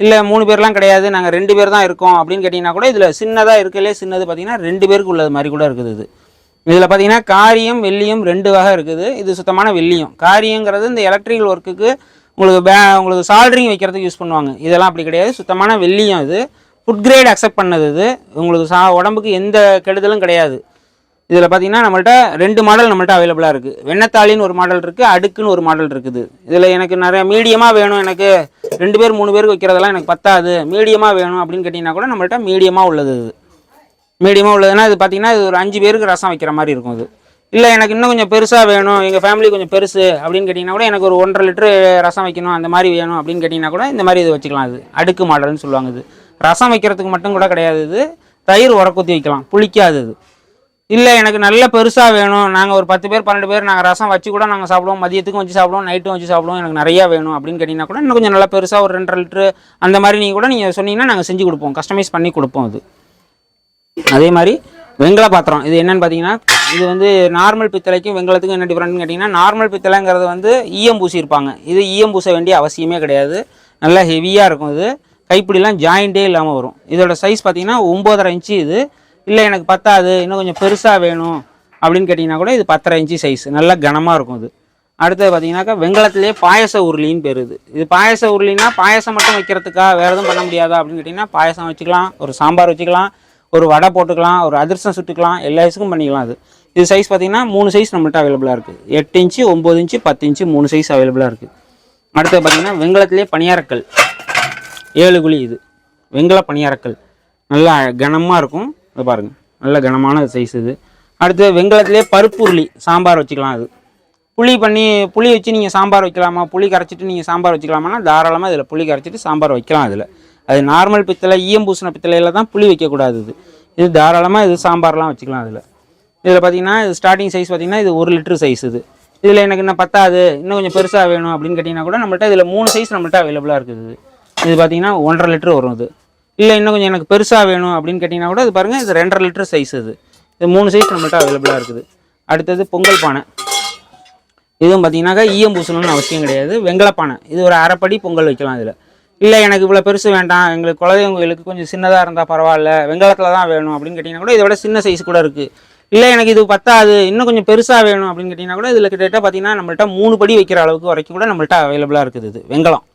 இல்லை 3 பேர்லாம் கிடையாது, நாங்கள் 2 பேர் தான் இருக்கோம் அப்படின்னு கேட்டிங்கன்னா கூட இதில் சின்னதாக இருக்கலே, சின்னது பார்த்தீங்கன்னா 2 பேருக்கு உள்ளது மாதிரி கூட இருக்குது. இதில் பார்த்தீங்கன்னா காரியம், வெள்ளியம் 2 வகை இருக்குது. இது சுத்தமான வெள்ளியம். காரியங்கிறது இந்த எலக்ட்ரிக்கல் ஒர்க்குக்கு உங்களுக்கு சால்ட்ரிங் வைக்கிறதுக்கு யூஸ் பண்ணுவாங்க. இதெல்லாம் அப்படி கிடையாது, சுத்தமான வெள்ளியம். இது ஃபுட் கிரேட் அக்செப்ட் பண்ணது. இது உங்களுக்கு உடம்புக்கு எந்த கெடுதலும் கிடையாது. இதில் பார்த்தீங்கன்னா நம்மள்ட்ட 2 மாடல் நம்மள்ட்ட அவைலபிளாக இருக்குது. வெண்ணத்தாளின்னு ஒரு மாடல் இருக்குது, அடுக்குன்னு ஒரு மாடல் இருக்குது. இதில் எனக்கு நிறைய மீடியமாக வேணும், எனக்கு 2 பேர் 3 பேருக்கு வைக்கிறதெல்லாம் எனக்கு பத்தாது, மீடியமாக வேணும் அப்படின்னு கேட்டிங்கன்னா கூட நம்மள்ட்ட மீடியமாக உள்ளது. மீடியமாக உள்ளதுன்னா இது பார்த்தீங்கன்னா இது ஒரு 5 பேருக்கு ரசம் வைக்கிற மாதிரி இருக்கும். இல்லை எனக்கு இன்னும் கொஞ்சம் பெருசாக வேணும், எங்கள் ஃபேமிலி கொஞ்சம் பெருசு அப்படின்னு கேட்டிங்கன்னா கூட எனக்கு ஒரு 1.5 லிட்டரு ரசம் வைக்கணும், அந்த மாதிரி வேணும் அப்படின்னு கேட்டிங்கன்னா கூட இந்த மாதிரி இது வச்சுக்கலாம். இது அடுக்கு மாடல்னு சொல்லுவாங்க. இது ரசம் வைக்கிறதுக்கு மட்டும் கூட கிடையாது. இது தயிர் உரக்கூத்தி வைக்கலாம், புளிக்காது. இல்லை எனக்கு நல்ல பெருசாக வேணும், நாங்கள் ஒரு 10 பேர் 12 பேர் நாங்கள் ரசம் வச்சு கூட நாங்கள் சாப்பிடுவோம், மதியத்துக்கும் வச்சு சாப்பிடுவோம், நைட்டும் வச்சு சாப்பிடுவோம், எனக்கு நிறையா வேணும் அப்படின்னு கேட்டிங்கன்னா கூட இன்னும் கொஞ்சம் நல்லா பெருசாக ஒரு 2.5 லிட்டரு அந்த மாதிரி நீங்கள் சொன்னீங்கன்னா நாங்கள் செஞ்சு கொடுப்போம், கஸ்டமைஸ் பண்ணி கொடுப்போம். அதே மாதிரி வெங்கல பாத்திரம், இது என்னென்னு பார்த்தீங்கன்னா, இது நார்மல் பித்தளைக்கும் வெங்கலத்துக்கும் என்ன டிஃப்ரெண்ட்னு கேட்டிங்கன்னா, நார்மல் பித்தளைங்கிறது ஈயம் பூசி இருப்பாங்க. இது ஈயம் பூச வேண்டிய அவசியமே கிடையாது, நல்லா ஹெவியாக இருக்கும். இது கைப்பிடிலாம் ஜாயிண்டே இல்லாமல் வரும். இதோட சைஸ் பார்த்தீங்கன்னா 9.5 இன்ச்சு. இது இல்லை எனக்கு பத்தாது, இன்னும் கொஞ்சம் பெருசாக வேணும் அப்படின்னு கேட்டிங்கன்னா கூட இது 10.5 இன்ச்சு சைஸ், நல்லா கனமாக இருக்கும். அடுத்தது பார்த்தீங்கன்னாக்கா வெங்கலத்திலே பாயச உருளின்னு பேர். இது பாயச உருளின்னா பாயசம் மட்டும் வைக்கிறதுக்கா, வேறு எதுவும் பண்ண முடியாதா அப்படின்னு கேட்டிங்கன்னா, பாயசம் வச்சுக்கலாம், ஒரு சாம்பார் வச்சுக்கலாம், ஒரு வடை போட்டுக்கலாம், ஒரு அதிரசம் சுட்டுக்கலாம், எல்லா யூஸுக்கும் பண்ணிக்கலாம். இது சைஸ் பார்த்தீங்கன்னா 3 சைஸ் நம்மள்ட்ட அவைலபிளாக இருக்குது. 8 இன்ச்சு, 9 இன்ச்சு, 10 இன்ச்சு 3 சைஸ் அவைலபிளாக இருக்குது. அடுத்தது பார்த்தீங்கன்னா வெங்கலத்திலே பணியாரக்கல் 7 குழி. இது வெங்கல பணியாரக்கல் நல்லா கனமாக இருக்கும். இது பாருங்கள், நல்ல கனமான சைஸ். அடுத்து வெங்கலத்திலே பருப்பு உருளி, சாம்பார் வச்சுக்கலாம். புளி வச்சு நீங்கள் சாம்பார் வைக்கலாமா, புளி கரைச்சிட்டு நீங்கள் சாம்பார் வச்சுக்கலாமா, தாராளமாக இதில் புளி கரைச்சிட்டு சாம்பார் வைக்கலாம். அது நார்மல் பித்தளை, ஈயம் பூசின பித்தளையில் தான் புளி வைக்கக்கூடாது. இது தாராளமாக இது சாம்பார்லாம் வச்சுக்கலாம். இதில் பார்த்தீங்கன்னா இது ஸ்டார்டிங் சைஸ் பார்த்தீங்கன்னா இது 1 லிட்டரு சைஸ். இதில் எனக்கு இன்னும் பத்தாது, இன்னும் கொஞ்சம் பெருசாக வேணும் அப்படின்னு கேட்டிங்கன்னா கூட நம்மள்ட்ட இதில் 3 சைஸ் நம்மள்ட்ட அவைலபிளாக இருக்குது. இது பார்த்தீங்கன்னா 1.5 லிட்டரு வரும். இல்லை இன்னும் கொஞ்சம் எனக்கு பெருசாக வேணும் அப்படின்னு கேட்டிங்கன்னா கூட இது பாருங்கள், இது 2.5 லிட்டரு சைஸ். இது 3 சைஸ் நம்மள்ட்ட அவைலபிளாக இருக்குது. அடுத்தது பொங்கல் பானை. இதுவும் பார்த்தீங்கன்னாக்கா ஈயம் பூசணும்னு அவசியம் கிடையாது, வெங்கலப்பானை. இது ஒரு அரைப்படி பொங்கல் வைக்கலாம். இல்லை எனக்கு இவ்வளோ பெருசு வேண்டாம், எங்களுக்கு குலதெய்வங்களுக்கு கொஞ்சம் சின்னதாக இருந்தால் பரவாயில்ல, வெங்கலத்தில் தான் வேணும் அப்படின்னு கேட்டிங்கன்னா கூட இதோட சின்ன சைஸ் கூட இருக்குது. இல்லை எனக்கு இது பத்தாது, இன்னும் கொஞ்சம் பெருசாக வேணும் அப்படின்னு கேட்டிங்கன்னா கூட இதில் கிட்டத்தட்ட பார்த்தீங்கன்னா நம்மள்ட்ட 3 படி வைக்கிற அளவுக்கு வரைக்கும் கூட நம்மள்ட்ட அவைலபிளாக இருக்குது. இது வெங்கலம்.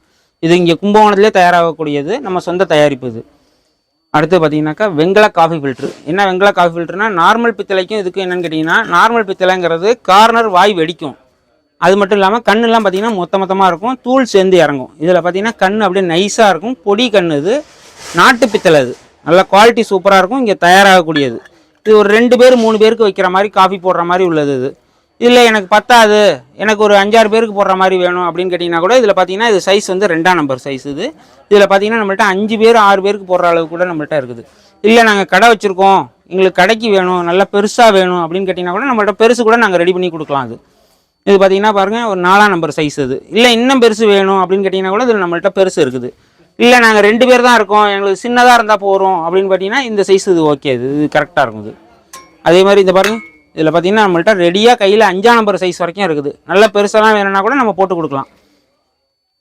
இது இங்கே கும்பகோணத்திலே தயாராகக்கூடியது, நம்ம சொந்த தயாரிப்பு. அடுத்து பார்த்தீங்கன்னாக்கா வெங்கல காஃபி ஃபில்ட்ரு. என்ன வெங்கல காஃபி ஃபில்ட்ருனா, நார்மல் பித்தளைக்கும் இதுக்கு என்னென்னு கேட்டிங்கன்னா, நார்மல் பித்தளைங்கிறது கார்னர் வாய் வெடிக்கும். அது மட்டும் இல்லாமல் கண்ணெலாம் பார்த்தீங்கன்னா மொத்தமாக இருக்கும், தூள் சேர்ந்து இறங்கும். இதில் பார்த்தீங்கன்னா கண் அப்படியே நைஸாக இருக்கும், பொடி கண். இது நாட்டு பித்தளை, இது நல்லா குவாலிட்டி சூப்பராக இருக்கும், இங்கே தயாராகக்கூடியது. இது ஒரு 2 பேர் 3 பேருக்கு வைக்கிற மாதிரி, காஃபி போடுற மாதிரி உள்ளது. இதில் எனக்கு பத்தாது, எனக்கு ஒரு 5-6 பேருக்கு போடுற மாதிரி வேணும் அப்படின்னு கேட்டிங்கன்னா கூட இதில் பார்த்தீங்கன்னா இது சைஸ் 2ஆம் நம்பர் சைஸ். இதில் பார்த்தீங்கன்னா நம்மள்ட்ட 5 பேர் 6 பேருக்கு போடுற அளவுக்கு கூட நம்மள்ட்ட இருக்குது. இல்லை நாங்கள் கடை வச்சுருக்கோம், எங்களுக்கு கடைக்கு வேணும், நல்லா பெருசாக வேணும் அப்படின்னு கேட்டிங்கன்னா கூட நம்மள்ட்ட பெருசு கூட நாங்கள் ரெடி பண்ணி கொடுக்கலாம். இது பார்த்தீங்கன்னா பாருங்கள், ஒரு 4ஆம் நம்பர் சைஸ். இல்லை இன்னும் பெருசு வேணும் அப்படின்னு கேட்டிங்கன்னா கூட இதில் நம்மள்ட்ட பெருசு இருக்குது. இல்லை நாங்கள் 2 பேர் தான் இருக்கோம், எங்களுக்கு சின்னதாக இருந்தால் போகிறோம் அப்படின்னு பார்த்தீங்கன்னா இந்த சைஸ் ஓகே, இது கரெக்டாக இருக்கும். அதே மாதிரி இந்த பாருங்கள், இதில் பார்த்தீங்கன்னா நம்மள்ட்ட ரெடியாக கையில் 5ஆம் நம்பர் சைஸ் வரைக்கும் இருக்குது. நல்ல பெருசாலாம் வேணும்னா கூட நம்ம போட்டு கொடுக்கலாம்.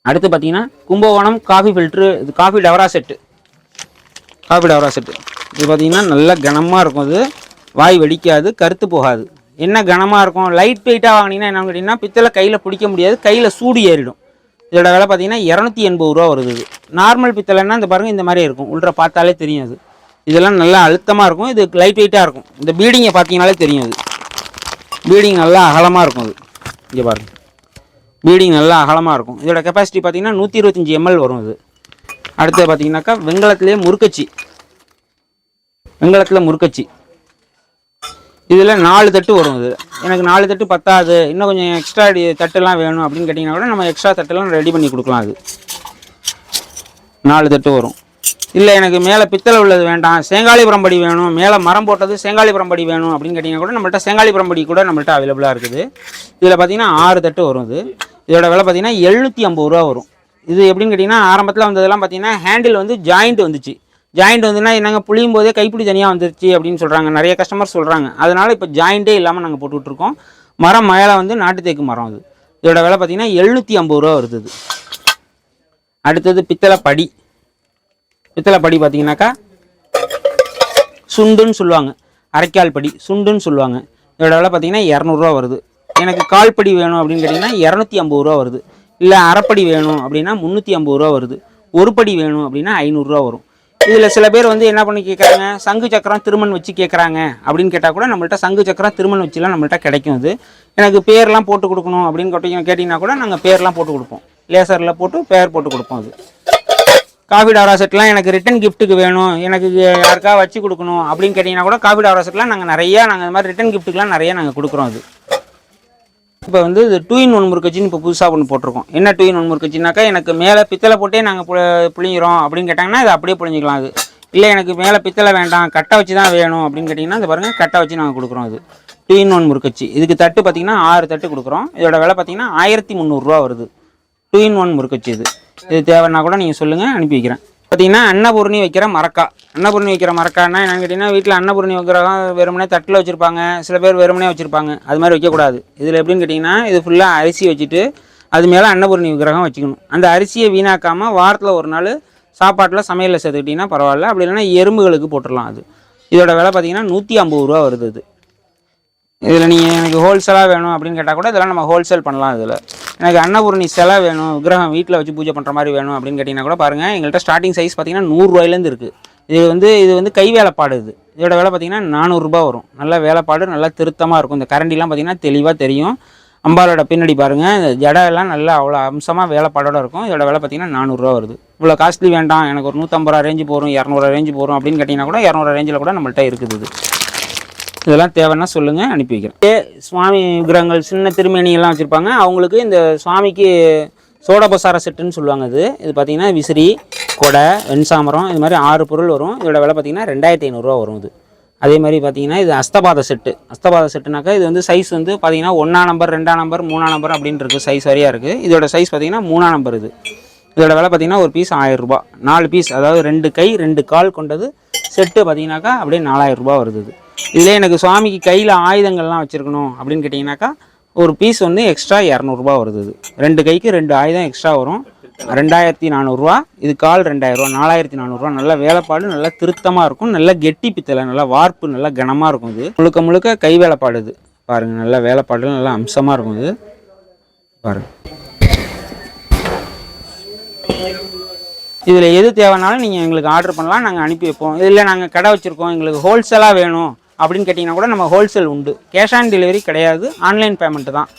அடுத்து பார்த்தீங்கன்னா கும்பகோணம் காஃபி ஃபில்ட்ரு, இது காஃபி டவரா செட்டு. இது பார்த்தீங்கன்னா நல்லா கனமாக இருக்கும். இது வாய் வெடிக்காது, கருத்து போகாது. என்ன கனமாக இருக்கும், லைட் வெயிட்டாக வாங்கினீங்கன்னா என்ன கேட்டிங்கன்னா பித்தளை கையில் பிடிக்க முடியாது, கையில் சூடு ஏறிடும். இதோட விலை பார்த்தீங்கன்னா 280 ரூபா வருது. இது நார்மல் பித்தளைன்னா இந்த பாருங்கள் இந்த மாதிரி இருக்கும், உள்ள பார்த்தாலே தெரியும். அது இதெல்லாம் நல்லா அழுத்தமாக இருக்கும், இது லைட் வெயிட்டாக இருக்கும். இந்த பீடிங்கை பார்த்தீங்கனாலே தெரியும். அது பீடிங் நல்லா அகலமாக இருக்கும். அது இங்கே பாருங்கள், பீடிங் நல்லா அகலமாக இருக்கும். இதோட கெப்பாசிட்டி பார்த்தீங்கன்னா 125 ml வரும். இது அடுத்து பார்த்தீங்கன்னாக்கா வெங்கலத்திலே முறுக்கச்சி. இதில் 4 தட்டு வரும். இது எனக்கு 4 தட்டு பத்தாது, இன்னும் கொஞ்சம் எக்ஸ்ட்ரா தட்டுலாம் வேணும் அப்படின்னு கேட்டிங்கன்னா கூட நம்ம எக்ஸ்ட்ரா தட்டுலாம் ரெடி பண்ணி கொடுக்கலாம். அது 4 தட்டு வரும். இல்லை எனக்கு மேலே பித்தளை உள்ளது வேண்டாம், சேங்காலிபுரம் படி வேணும், மேலே மரம் போட்டது சேங்காலிபுரம் படி வேணும் அப்படின்னு கேட்டிங்கன்னா கூட நம்மள்ட்ட சேங்காலிபுரம் படி கூட நம்மள்ட்ட அவைலபிளாக இருக்குது. இதில் பார்த்தீங்கன்னா 6 தட்டு வரும். இதோட விலை பார்த்தீங்கன்னா 750 ரூபா வரும். இது எப்படின்னு கேட்டிங்கன்னா ஆரம்பத்தில் வந்ததெல்லாம் பார்த்தீங்கன்னா ஹேண்டில் வந்து ஜாயிண்ட் வந்துச்சு. ஜாயிண்ட் வந்துன்னா நாங்கள் புளியும் போதே கைப்பிடி தனியாக வந்துருச்சு அப்படின்னு சொல்கிறாங்க, நிறைய கஸ்டமர் சொல்கிறாங்க. அதனால் இப்போ ஜாயிண்ட்டே இல்லாமல் நாங்கள் போட்டுட்ருக்கோம். மரம் மேலே வந்து நாட்டு தேக்கு மரம். அது இதோட விலை பார்த்தீங்கன்னா 750 ரூபா வருது. அடுத்தது பித்தளை படி பார்த்தீங்கன்னாக்கா சுண்டுன்னு சொல்லுவாங்க, அரைக்கால் படி சுண்டுன்னு சொல்லுவாங்க. இதோட விலை பார்த்தீங்கன்னா 200 ரூபா வருது. எனக்கு கால்படி வேணும் அப்படின்னு கேட்டிங்கன்னா 250 ரூபா வருது. இல்லை அரைப்படி வேணும் அப்படின்னா 350 ரூபா வருது. ஒரு படி வேணும் அப்படின்னா 500 ரூபா வரும். இதில் சில பேர் வந்து என்ன பண்ணி கேட்குறாங்க, சங்கு சக்கரம் திருமண் வச்சு கேட்குறாங்க அப்படின்னு கேட்டால் கூட நம்மள்ட்ட சங்கு சக்கரம் திருமண் வச்சுலாம் நம்மள்ட்ட கிடைக்கும். அது எனக்கு பேர்லாம் போட்டு கொடுக்கணும் அப்படின்னு கேட்டிங்கன்னா கூட நாங்கள் பேர்லாம் போட்டு கொடுப்போம், லேசரில் போட்டு பேர் போட்டு கொடுப்போம். அது காஃபி டவரா செட்லாம் எனக்கு ரிட்டன் கிஃப்ட்டுக்கு வேணும், எனக்கு யாருக்கா வச்சு கொடுக்கணும் அப்படின்னு கேட்டிங்கன்னா கூட காஃபி டவரா செட்லாம் நாங்கள் இந்த மாதிரி ரிட்டன் கிஃப்ட்டுக்கெலாம் நிறைய நாங்கள் கொடுக்குறோம். அது இப்போ வந்து இது 2-in-1 முறுக்கச்சின்னு இப்போ புதுசாக ஒன்று போட்டிருக்கோம். என்ன 2-in-1 முறுக்கச்சின்னாக்கா, எனக்கு மேலே பித்தளை போட்டே நாங்கள் புளிஞ்சிரோம் அப்படின்னு கேட்டாங்கன்னா இது அப்படியே புளிஞ்சிக்கலாம். அது இல்லை எனக்கு மேலே பித்தளை வேண்டாம், கட்டை வச்சு தான் வேணும் அப்படின்னு கேட்டிங்கன்னா இது பாருங்கள், கட்டை வச்சு நாங்கள் கொடுக்குறோம். அது 2-in-1 முறுக்கச்சி. இதுக்கு தட்டு பார்த்திங்கன்னா 6 தட்டு கொடுக்குறோம். இதோட விலை பார்த்திங்கன்னா 1300 ரூபா வருது. 2-in-1 முறுக்கச்சி. இது தேவைன்னா கூட நீங்கள் சொல்லுங்கள், அனுப்பி வைக்கிறேன். பார்த்தீங்கன்னா அன்னபூர்ணி வைக்கிற மரக்கான்னா என்னன்னு கேட்டிங்கன்னா வீட்டில் அன்னபூர்ணி வைக்கிறவங்க வெறுமனே தட்டில் வச்சுருப்பாங்க, சில பேர் வெறுமனே வச்சுருப்பாங்க. அது மாதிரி வைக்கக்கூடாது. இதில் எப்படின்னு கேட்டிங்கன்னா இது ஃபுல்லாக அரிசி வச்சுட்டு அது மேலே அன்னபூர்ணி விக்கிரகம் வச்சுக்கணும். அந்த அரிசியை வீணாக்காமல் வாரத்தில் ஒரு நாள் சாப்பாட்டில் சமையலில் சேர்த்துக்கிட்டிங்கன்னா பரவாயில்ல, அப்படி இல்லைன்னா எறும்புகளுக்கு போட்டுடலாம். அது இதோட விலை பார்த்திங்கன்னா 150 ரூபா வருது. இதில் நீங்கள் எனக்கு ஹோல்சேலாக வேணும் அப்படின்னு கேட்டால் கூட இதெல்லாம் நம்ம ஹோல்சேல் பண்ணலாம். இதில் எனக்கு அன்னபூர்ணி சிலை வேணும், விக்கிரகம் வீட்டில் வச்சு பூஜை பண்ணுற மாதிரி வேணும் அப்படின்னு கேட்டிங்கன்னா கூட பாருங்கள், எங்கள்கிட்ட ஸ்டார்டிங் சைஸ் பார்த்திங்கன்னா 100 ரூபாயிலேருந்து இருக்குது. இது வந்து கை வேலைப்பாடு. இதோட விலை பார்த்திங்கன்னா 400 ரூபா வரும். நல்ல வேலைப்பாடு, நல்லா திருத்தமாக இருக்கும். இந்த கரண்டிலாம் பார்த்திங்கன்னா தெளிவாக தெரியும். அம்பாலோட பின்னாடி பாருங்கள், இந்த ஜடை எல்லாம் நல்லா அவ்வளோ அம்சமாக வேலைப்பாடோடு இருக்கும். இதோட விலை பார்த்திங்கன்னா 400 ரூபா வருது. இவ்வளோ காஸ்ட்லி வேண்டாம், எனக்கு ஒரு 150 ரூபா ரேஞ்சு போகும், 200 ரேஞ்சு போகும் அப்படின்னு கேட்டிங்கன்னா கூட 200 ரேஞ்சில் கூட நம்மள்ட்ட இருக்குது. இதெல்லாம் தேவைன்னா சொல்லுங்கள், அனுப்பி வைக்கிறேன். சுவாமி விக்கிரகங்கள் சின்ன திருமேனியெல்லாம் வச்சுருப்பாங்க, அவங்களுக்கு இந்த சுவாமிக்கு சோடபசார செட்டுன்னு சொல்லுவாங்க. இது பார்த்திங்கன்னா விசிறி, கொடை, வெண்சாமரம், இது மாதிரி 6 பொருள் வரும். இதோட விலை பார்த்திங்கன்னா 2500 ரூபா வரும். அதே மாதிரி பார்த்திங்கன்னா இது அஸ்தபாத செட்டுனாக்கா இது வந்து சைஸ் வந்து பார்த்திங்கன்னா 1ஆம் நம்பர், 2ஆம் நம்பர், 3ஆம் நம்பர் அப்படின்னு இருக்குது. சைஸ் வரையாக இருக்குது. இதோட சைஸ் பார்த்திங்கன்னா 3ஆம் நம்பர். இதோட விலை பார்த்திங்கன்னா ஒரு பீஸ் 1000 ரூபா. 4 பீஸ், அதாவது 2 கை 2 கால் கொண்டது செட்டு பார்த்திங்கனாக்கா அப்படியே 4000 ரூபா வருது. இதிலே எனக்கு சுவாமிக்கு கையில் ஆயுதங்கள்லாம் வச்சுருக்கணும் அப்படின்னு கேட்டிங்கனாக்கா ஒரு பீஸ் வந்து எக்ஸ்ட்ரா 200 ரூபா வருது. 2 கைக்கு 2 ஆயுதம் எக்ஸ்ட்ரா வரும். 2400 ரூபா. இது கால் 2000 ரூபா, 4400 ரூபா. நல்ல வேலைப்பாடு, நல்லா திருத்தமாக இருக்கும். நல்லா கெட்டி பித்தளை, நல்லா வார்ப்பு, நல்லா கனமாக இருக்கும். இது முழுக்க கை வேலைப்பாடு. பாருங்கள், நல்லா வேலைப்பாடு, நல்லா அம்சமாக இருக்கும். இது பாருங்கள். இதில் எது தேவைனாலும் நீங்கள் எங்களுக்கு ஆர்டர் பண்ணலாம், நாங்கள் அனுப்பி வைப்போம். இதில் நாங்கள் கடை வச்சுருக்கோம், எங்களுக்கு ஹோல்சேலாக வேணும் அப்படின்னு கேட்டிங்கன்னா கூட நம்ம ஹோல்சேல் உண்டு. கேஷ் ஆன் டெலிவரி கிடையாது, ஆன்லைன் பேமெண்ட்டு தான்.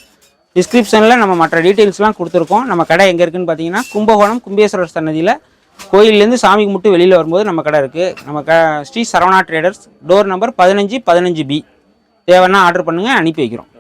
டிஸ்கிரிப்ஷனில் நம்ம மற்ற டீட்டெயில்ஸ்லாம் கொடுத்துருக்கோம். நம்ம கடை எங்கே இருக்குதுன்னு பார்த்தீங்கன்னா கும்பகோணம் கும்பேஸ்வரர் சன்னதியில் கோயிலேருந்து சாமி கும்பிட்டு வெளியில் வரும்போது நம்ம கடை இருக்குது. நம்ம Sri Saravana traders, door number 15 15B. தேவைன்னா ஆர்டர் பண்ணுங்கள், அனுப்பி வைக்கிறோம்.